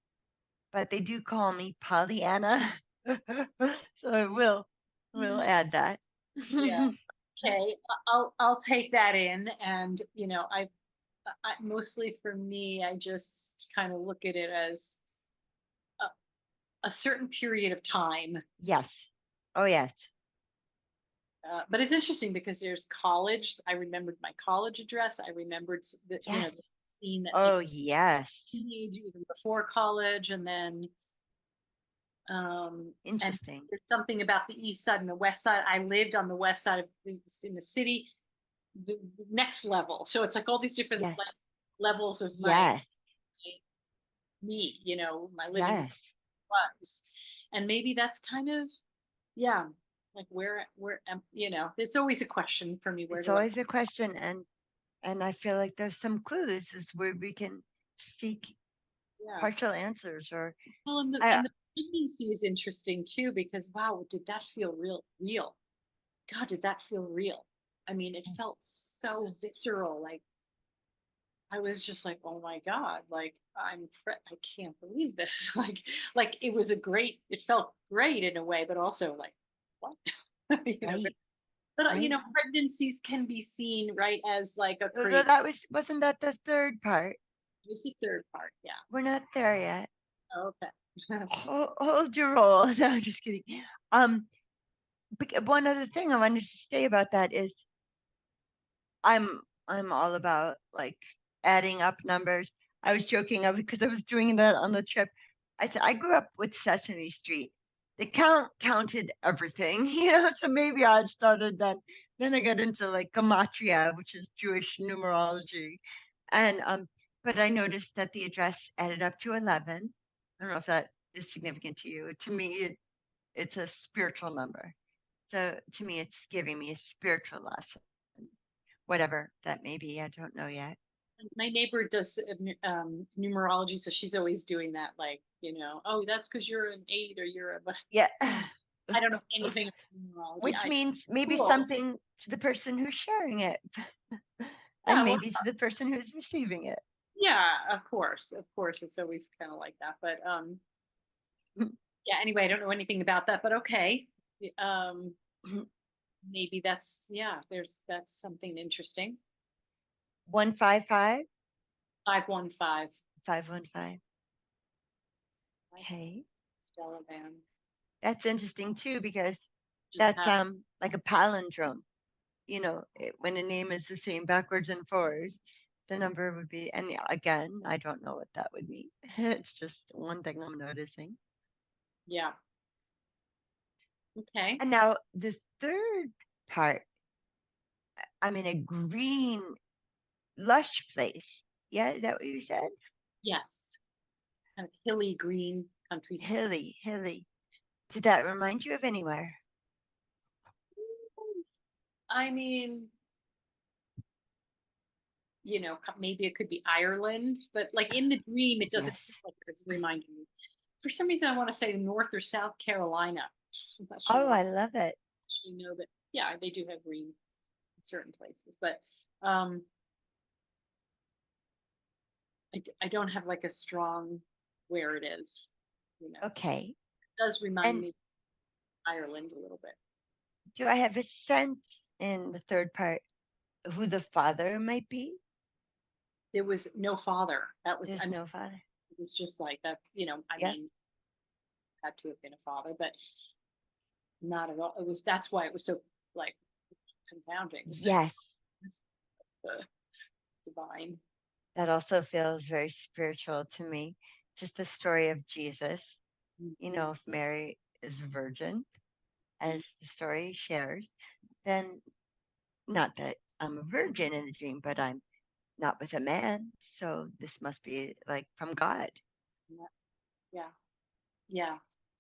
But they do call me Pollyanna. So I will add that. Yeah. Okay, I'll take that in, and mostly for me, I just kind of look at it as a, a certain period of time. Yes. Oh, yes. But it's interesting because there's college. I remembered my college address. I remembered Yes. the scene that Oh, takes yes. teenage, even before college, and then and Interesting. there's something about the east side and the west side. I lived on the west side of in the city, the next level. So it's like all these different Yes. levels of Yes. me, my living Yes. was. And maybe that's kind of, yeah, like where am, there's always a question for me. Where It's do I, always a question. And I feel like there's some clues is where we can seek yeah. partial answers or Well, I and the pregnancy is interesting too, because wow, did that feel real? God, did that feel real? I mean, it felt so visceral. Like I was just like, oh my God, like I can't believe this. like it was it felt great in a way, but also like, what? you know, right, but right. pregnancies can be seen, right, as like a Although create. that wasn't that the third part? It's the third part, yeah. We're not there yet. Okay. Hold your roll. No, I'm just kidding. Um, one other thing I wanted to say about that is I'm I'm all about like adding up numbers. I was joking because I was doing that on the trip. I said I grew up with Sesame Street. The counted everything, so maybe I started then. Then I got into like gematria, which is Jewish numerology, and but I noticed that the address added up to 11. I don't know if that is significant to you. To me, it's a spiritual number. So to me, it's giving me a spiritual lesson, whatever that may be. I don't know yet. My neighbor does numerology, so she's always doing that. Like, oh, that's because you're an 8 or you're a. But Yeah. I don't know anything about numerology. Which means maybe Cool. something to the person who's sharing it, and well, maybe to the person who's receiving it. yeah, of course, it's always kind of like that. But yeah. Anyway, I don't know anything about that, but okay. Um, maybe that's that's something interesting. 155 515. 515. Okay, Stella Van. that's interesting too because Just that's have. like a palindrome. When a name is the same backwards and forwards, the number would be. And again, I don't know what that would mean. It's just one thing I'm noticing. Yeah. Okay. And now the third part, I'm in a green, lush place. Yeah, is that what you said? Yes. Kind of hilly green countryside. Hilly. Did that remind you of anywhere? I mean, maybe it could be Ireland, but like in the dream, it doesn't Yes. feel like it's reminding me. For some reason, I want to say North or South Carolina. I'm not sure Oh, why. I I love it. actually know, but yeah, they do have green in certain places. But um, I don't have like a strong where it is. Okay. It does remind And me of Ireland a little bit. do I have a sense in the third part who the father might be? There was no father. That was, I There's mean, no father. it was just like that. I Yep. mean, had to have been a father, but not at all. That's why it was so like confounding. It was Yes. uh, divine. That also feels very spiritual to me. Just the story of Jesus, Mhm. if Mary is a virgin, as the story shares, then not that I'm a virgin in the dream, but I'm not with a man. So this must be like from God. Yeah, yeah.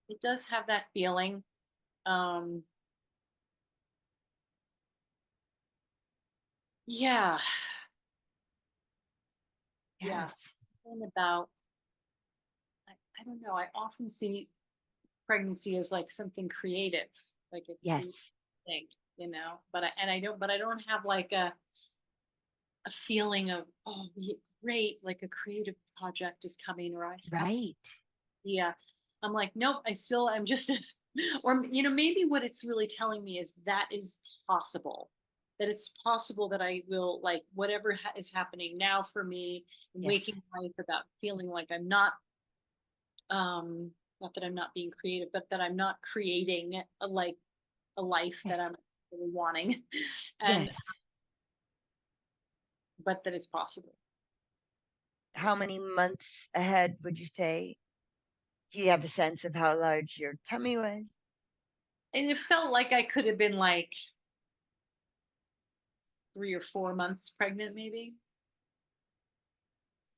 It does have that feeling. Um, yeah, yeah. Yes. Something about I don't know. I often see pregnancy as like something creative, like a Yes. creative thing, but I don't have like a feeling of great, like a creative project is coming, or I have Right. yeah. I'm like, nope, I still am just as, or maybe what it's really telling me is that is possible, that it's possible that I will, like, whatever is happening now for me in Yes. waking life, about feeling like I'm not, not that I'm not being creative, but that I'm not creating a life Yes. that I'm really wanting, and Yes. but that it's possible. How many months ahead would you say? Do you have a sense of how large your tummy was? And it felt like I could have been like 3 or 4 months pregnant, maybe.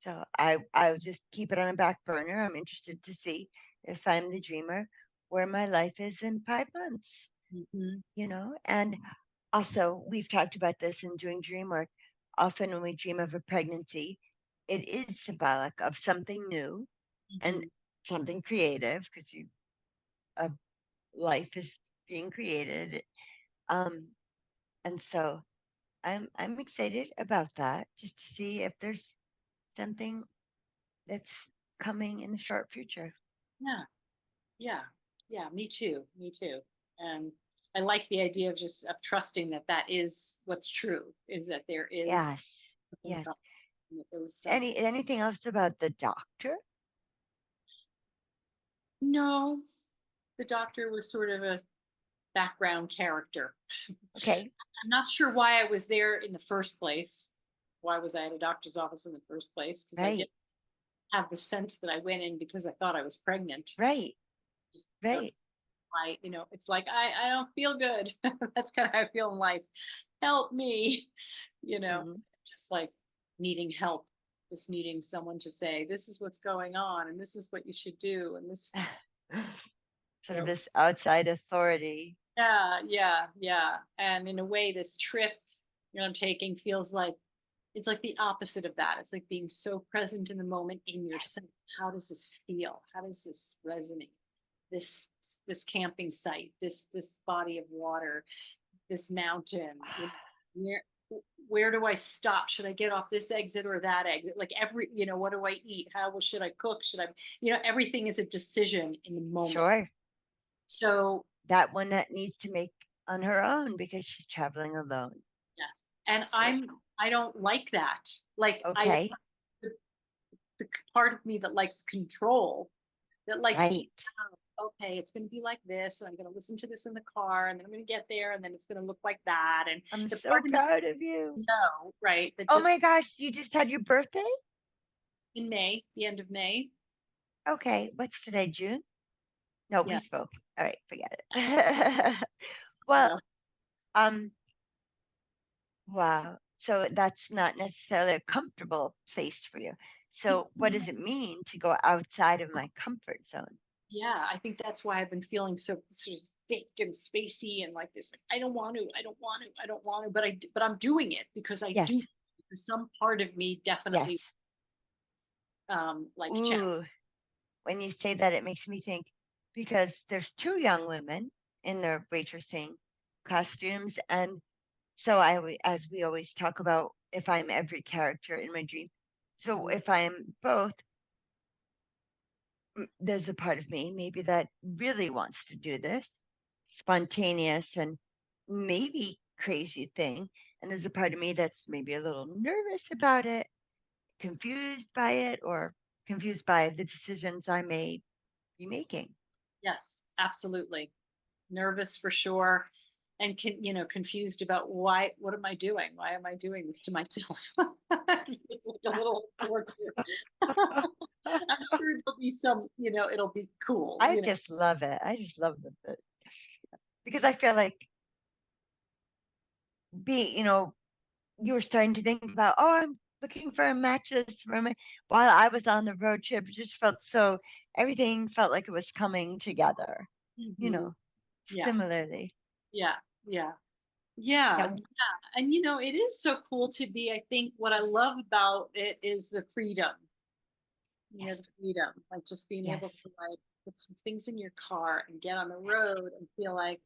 So I'll just keep it on a back burner. I'm interested to see if I'm the dreamer where my life is in 5 months, Mm-hmm. And also we've talked about this in doing dream work. Often when we dream of a pregnancy, it is symbolic of something new and Mm-hmm. something creative because a life is being created. Um, and so I'm excited about that just to see if there's something that's coming in the short future. Yeah, yeah, yeah. Me too. Me too. And I like the idea of just of trusting that that is what's true. Is that there is Yes. something Yes. coming. There is some. Anything else about the doctor? No, the doctor was sort of a background character. Okay. I'm not sure why I was there in the first place. why was I at a doctor's office in the first place? Because I Right. didn't have the sense that I went in because I thought I was pregnant. Right. Just, okay, Right. it's like I don't feel good. That's kind of how I feel in life. Help me, you know, Mhm. just like needing help, just needing someone to say, this is what's going on, and this is what you should do, and this, you Sort of know, this outside authority. yeah, yeah, yeah. And in a way, this trip, I'm taking feels like it's like the opposite of that. It's like being so present in the moment in yourself. How does this feel? How does this resonate? This this camping site, this body of water, this mountain. Where where do I stop? Should I get off this exit or that exit? Like what do I eat? How should I cook? Should I, everything is a decision in the moment. Sure. So That one that needs to make on her own because she's traveling alone. yes, and So, I don't like that. Like okay. the, the part of me that likes control, that likes to, Right. okay, it's going to be like this, and I'm going to listen to this in the car, and then I'm going to get there, and then it's going to look like that. And I'm the so part of me, proud of you. no, right, that Oh just my gosh, you just had your birthday? in May, the end of May, Okay. What's today, June? No, yeah, we spoke. All right, forget it. Well, well, um, wow. So that's not necessarily a comfortable place for you. So what does it mean to go outside of my comfort zone? yeah, I think that's why I've been feeling so sort of thick and spacey and like this. Like, I don't want to, I don't want to, I don't want to, but I'm doing it because I Yes. do. Because some part of me Yes. definitely like challenge. Ooh, when you say that, it makes me think because there's two young women in their waitressing costumes. And so as we always talk about, if I'm every character in my dream. So Mhm. if I'm both, there's a part of me maybe that really wants to do this spontaneous and maybe crazy thing. And there's a part of me that's maybe a little nervous about it, confused by it, or confused by the decisions I may be making. Yes, absolutely. Nervous for sure, and confused about what am I doing? Why am I doing this to myself? It's like a little work here. I'm sure there'll be some, it'll be cool. I just love it. I just love it because I feel like you know, you were starting to think about, oh, I'm looking for a mattress for my, while I was on the road trip. It just felt so, everything felt like it was coming together, you Mhm. know, Yeah, similarly. yeah, yeah, yeah, Now, yeah. And it is so cool to be. I think what I love about it is the freedom. yes, The freedom, like just being able yes, to like put some things in your car and get on the road and feel like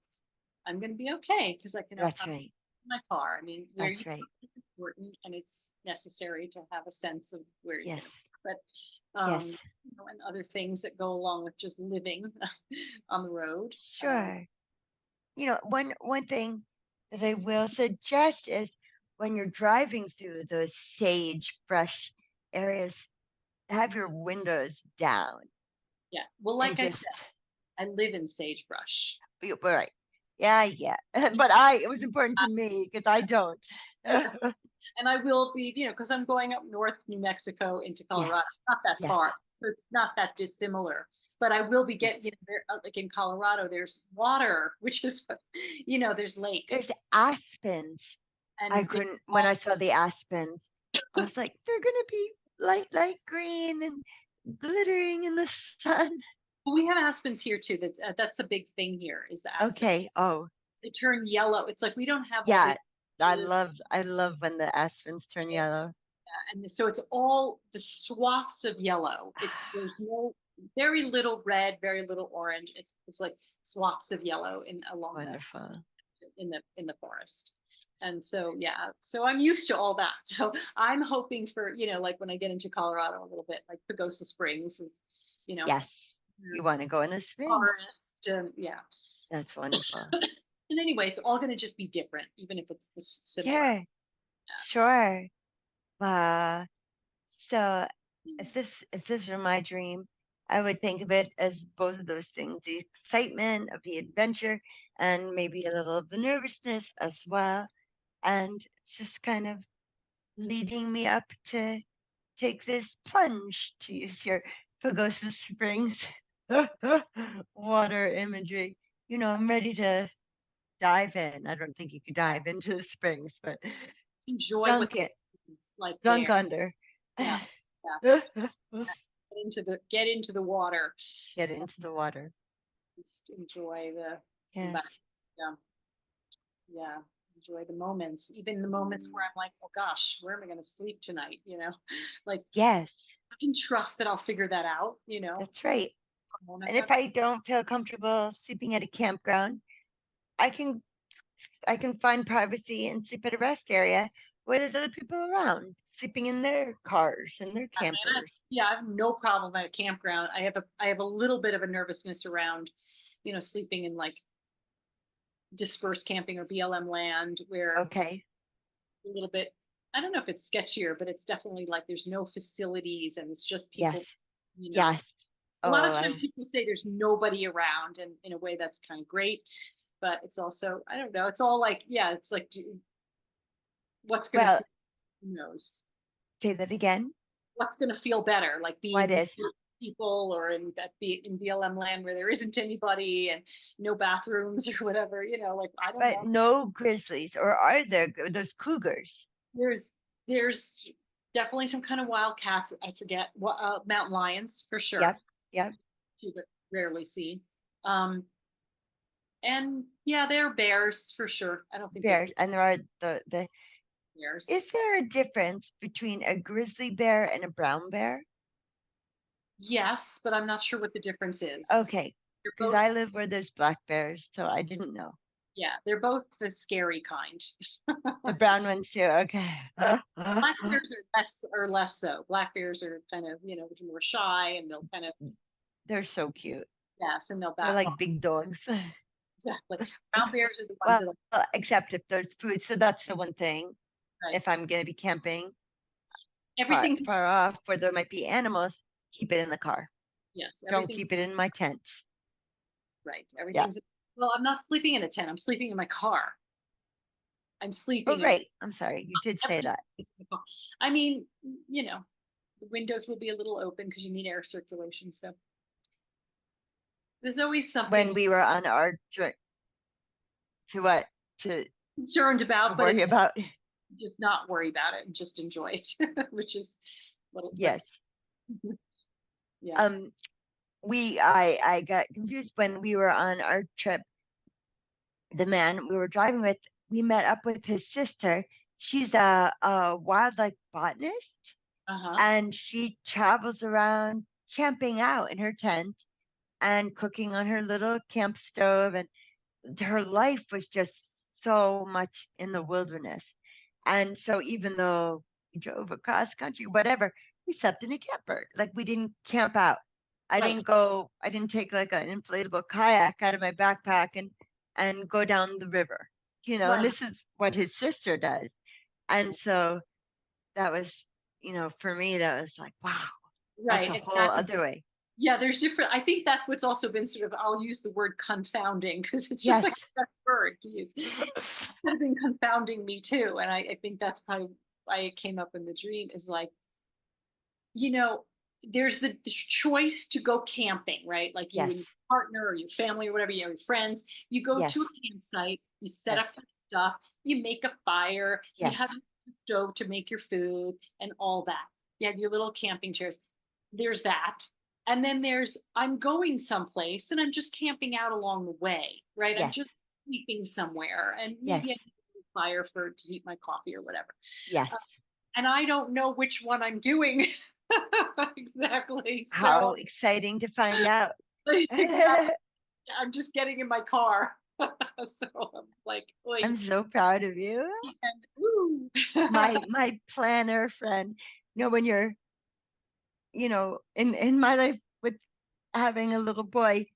I'm going to be okay because that's I'm right. in my car. I mean, where you That's right. are is important and it's necessary to have a sense of where you're Yes, going to be. But yes, and other things that go along with just living on the road. sure. One thing that I will suggest is when you're driving through those sagebrush areas, have your windows down Yeah. Well, and like I just said, I live in sagebrush. right. Yeah, yeah. But it was important to me because I don't. And I will be, because I'm going up north New Mexico into Yes, Colorado. Not that yes, far, so it's not that dissimilar. But I will be getting, yes. like in Colorado, there's water, which is what, there's There's lakes aspens. I and couldn't, when I saw the aspens, I was like, they're going to be light green and glittering in the sun. we have aspens here too. That's a big thing here. Is the aspen? Okay. Oh, They turn yellow. It's like we don't have all yeah. these bushes, I love when the aspens turn yellow. and so it's all the swaths of yellow. There's no very little red, very little orange. It's like swaths of yellow in along the Wonderful. in the forest. And so yeah, so I'm used to all that. So I'm hoping for, like when I get into Colorado a little bit, like Pagosa Springs is, you know, Yes. You want to go in the springs. forest and yeah. That's wonderful. And anyway, it's all going to just be different, even if it's this similar. Sure. Sure. Uh, so if this were my dream, I would think of it as both of those things, the excitement of the adventure and maybe a little of the nervousness as well. And it's just kind of leading me up to take this plunge, to use your Pagosa Springs water imagery. I'm ready to dive in. I don't think you could dive into the springs, but Enjoy what dunk it, it's like dunk there. under. Yes, yes. Get into the water. Get into the water. Just enjoy the Yes. environment. Yeah. Yeah. Enjoy the moments, even the moments where I'm like, oh gosh, where am I going to sleep tonight? Like Yes, I can trust that I'll figure that out, that's right. moment And if I don't feel comfortable sleeping at a campground, I can find privacy and sleep at a rest area where there's other people around, sleeping in their cars and their campers. Yeah, I have no problem at a campground. I have a little bit of a nervousness around, sleeping in like dispersed camping or BLM land where Okay. a little bit, I don't know if it's sketchier, but it's definitely like there's no facilities and it's just Yes. people, Yes. a lot of Oh, times people say there's nobody around, and in a way that's kind of great, but it's also, I don't know, it's all like, yeah, it's like, what's going to well, feel, who knows? say that again. What's going to feel better, like What being is? people or in BLM land where there isn't anybody and no bathrooms or whatever, like I don't But know. no grizzlies, or are there those cougars? There's definitely some kind of wild cats. I forget what mountain lions for sure. Yep. Yep. But rarely see. Um, and yeah, they're bears for sure. I don't think they're Bears, and there are the. Is bears. there a difference between a grizzly bear and a brown bear? Yes, but I'm not sure what the difference is. Okay, They're because both, I live where there's black bears, so I didn't know. yeah, they're both the scary kind. The brown ones too. Okay. Black bears are less so. Black bears are kind of, more shy and they'll kind of, They're so cute. yes, and they'll They're back off. like big dogs. Exactly. Brown bears are the ones Well, that are except if there's food. So that's the one thing. right. If I'm going to be camping Everything, far off where there might be animals, keep it in the car. yes, Don't everything, keep it in my tent. right. Yeah. Everything's, well, I'm not sleeping in a tent. I'm sleeping in my car. I'm Oh, sleeping in, right. I'm sorry. You did say that. I mean, the windows will be a little open because you need air circulation. So there's always something When we were on our trip to what? To concerned about, but worry it's about. just not worry about it and just enjoy it, which is what Yes. yeah. I got confused when we were on our trip. The man we were driving with, we met up with his sister. She's a wildlife botanist, Uh-huh. and she travels around camping out in her tent and cooking on her little camp stove. And her life was just so much in the wilderness. And so even though we drove across country, whatever, we slept in a camper. Like we didn't camp out. Right. I didn't take like an inflatable kayak out of my backpack and go down the river, and Right. this is what his sister does. And so that was, for me, that was like, wow, that's Right. a whole Exactly. other way. Yeah, there's different. I think that's what's also been sort of, I'll use the word confounding because it's just Yes. like the best word to use. It's been confounding me too. And I think that's probably why it came up in the dream is like, you know, there's the choice to go camping, right? Like you Yes. and your partner or your family or whatever, your friends, you go Yes. to a campsite, you set Yes. up your stuff, you make a fire, you Yes. have a stove to make your food and all that. You have your little camping chairs. There's that. And then there's, I'm going someplace and I'm just camping out along the way, right? I'm Yes. just sleeping somewhere and Yes. maybe I need a fire to heat my coffee or whatever. Yes. And I don't know which one I'm doing. Exactly. How So exciting to find out. exactly. I'm just getting in my car. So I'm like, I'm so proud of you. and, ooh. My planner friend, when you're, in my life with having a little boy,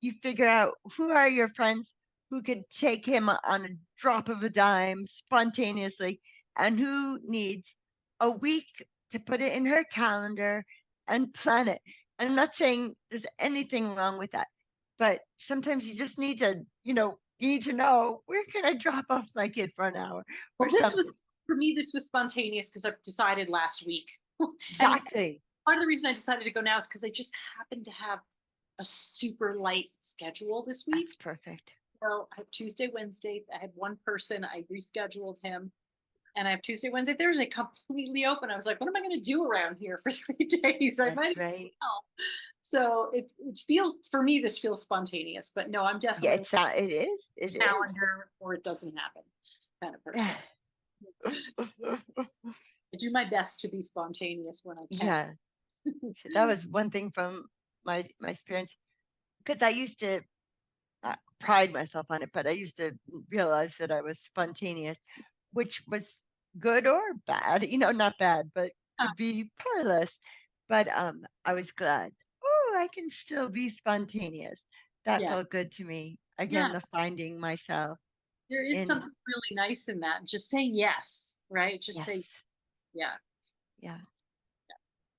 you figure out who are your friends who could take him on a drop of a dime spontaneously, and who needs a week to put it in her calendar and plan it. And I'm not saying there's anything wrong with that, but sometimes you just need to, you need to know, where can I drop off my kid for an hour Well, or something. for me, this was spontaneous because I've decided last week. And Exactly. part of the reason I decided to go now is because I just happened to have a super light schedule this week. That's perfect. So I have Tuesday, Wednesday. I had one person. I rescheduled him, and I have Tuesday, Wednesday, Thursday completely open. I was like, what am I going to do around here for 3 days? I might That's as right. well. So it feels for me this feels spontaneous, but no, I'm Yeah, definitely it's not, it is. It is. calendar or it doesn't happen kind of person. I do my best to be spontaneous when I can. Yeah. That was one thing from my experience because I used to pride myself on it, but I used to realize that I was spontaneous, which was good or bad, not bad, but could be perilous. But I was glad. Oh, I can still be spontaneous. That Yeah. felt good to me. Again, Yeah. the finding myself There is in something really nice in that. Just saying yes, right? Just yes, say, yeah, yeah,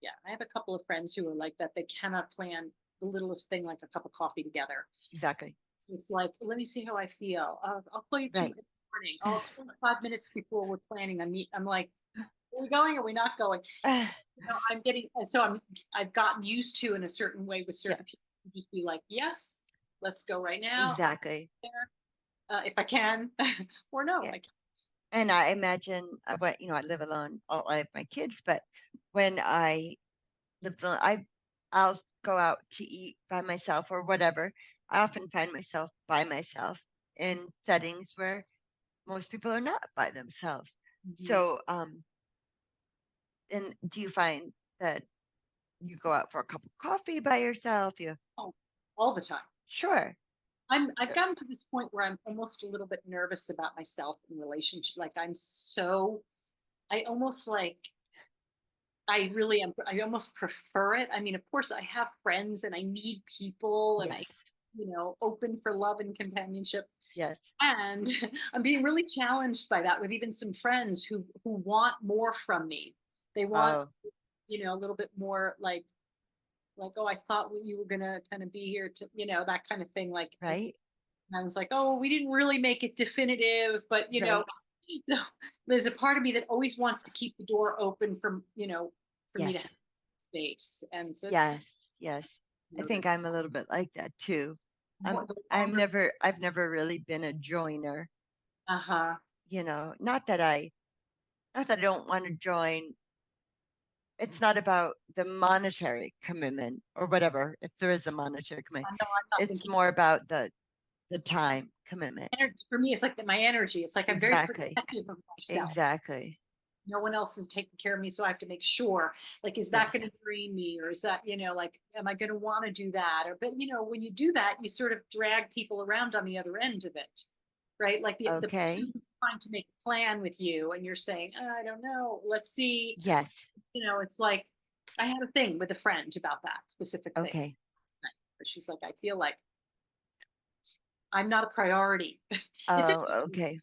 yeah. I have a couple of friends who are like that. They cannot plan the littlest thing like a cup of coffee together. exactly. So it's like, let me see how I feel. I'll call you Right. in the morning. I'll call you 5 minutes before we're planning. I'm like, are we going? Are we not going? I'm getting, and so I've gotten used to in a certain way with Yeah, certain people to just be like, yes, let's go right now. exactly. If I can, or no, Yeah. I can't. And I imagine what, I live alone. I have my kids, but when I lived alone, I'll go out to eat by myself or whatever. I often find myself by myself in settings where most people are not by themselves. Mhm. So, and do you find that you go out for a cup of coffee by yourself? You Oh, all the time. sure. I've So, gotten to this point where I'm almost a little bit nervous about myself in relationship. Like I almost like, I really am. I almost prefer it. I mean, of course, I have friends and I need people and yes, open for love and companionship. yes. And I'm being really challenged by that with even some friends who want more from me. They want, Oh, a little bit more like, oh, I thought you were gonna kind of be here to, that kind of thing. Like, and right, I was like, oh, we didn't really make it definitive, but right. so there's a part of me that always wants to keep the door open for me Yes, to have space. And so it's, yes, yes. I think this I'm a little bit like that too. more the I'm longer, I've never really been a joiner, uh-huh. not that I don't want to join. It's not about the monetary commitment or whatever, if there is a monetary commitment. I know I'm not It's thinking more about the time commitment. energy for me, it's like my energy. It's like I'm very Exactly. protective of myself. Exactly. No one else is taking care of me, so I have to make sure, like, is that Yes. going to drain me, or is that, like, am I going to want to do that? Or but when you do that, you sort of drag people around on the other end of it, right? Like the person Okay. who's trying to make a plan with you and you're saying, oh, I don't know, let's see. Yes. It's like I had a thing with a friend about that specific thing Okay. last night, where she's like, I feel like I'm not a priority. It's Oh, interesting. okay.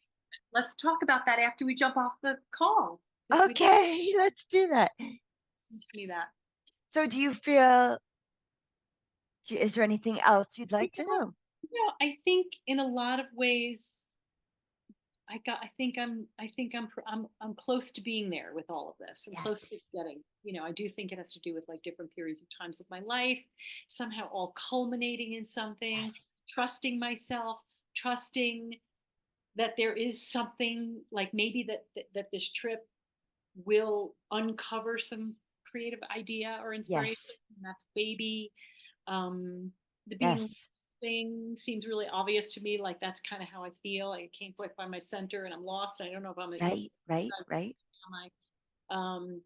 Let's talk about that after we jump off the call, because we Okay, let's do that. teach me that. So do you feel, is there anything else you'd like to Yeah, know? I think in a lot of ways, I think I'm close to being there with all of this. I'm Yes. close to getting, I do think it has to do with like different periods of times of my life, somehow all culminating in Yes. something, trusting myself, trusting that there is something like maybe that this trip will uncover some creative idea or Yes. inspiration. And that's baby. Um, the being Yes. lost thing seems really obvious to me. Like that's kind of how I feel. I can't quite find my center, and I'm lost. I don't know if I'm at East Right. Right. Side. Right. Am I?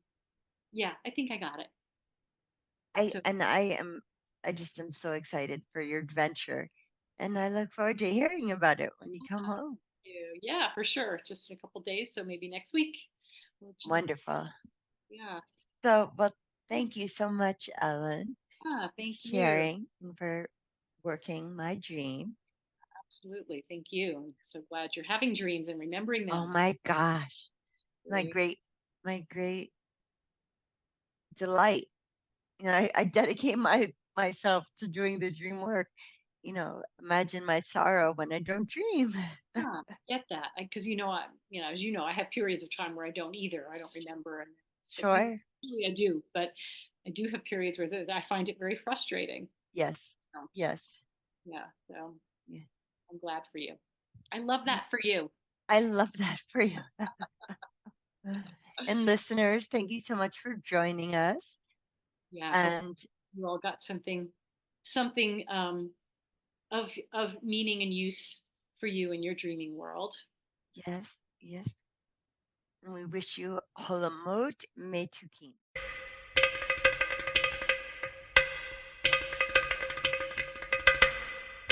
Yeah, I think I got it. I So and I just am so excited for your adventure. And I look forward to hearing about it when you come home. yeah, for sure. Just in a couple days, so maybe next week. We'll jump. Wonderful. Yeah. So, well, thank you so much, Ellen, Ah, for thank you. sharing and for working my dream. Absolutely. Thank you. I'm so glad you're having dreams and remembering Oh them. my gosh. My Really. great, my great delight. I dedicate myself to doing the dream work. imagine my sorrow when I don't dream. Yeah, get that. Because as you know, I have periods of time where I don't either. I don't remember, but Sure. usually I do. But I do have periods where I find it very frustrating. Yes. So, Yes. yeah, so Yeah. I'm glad for you. I love that for you. I love that for you. And listeners, thank you so much for joining us. Yeah, I hope And you all got something of meaning and use for you in your dreaming world. yes, yes. And we wish you Holamot Metukin.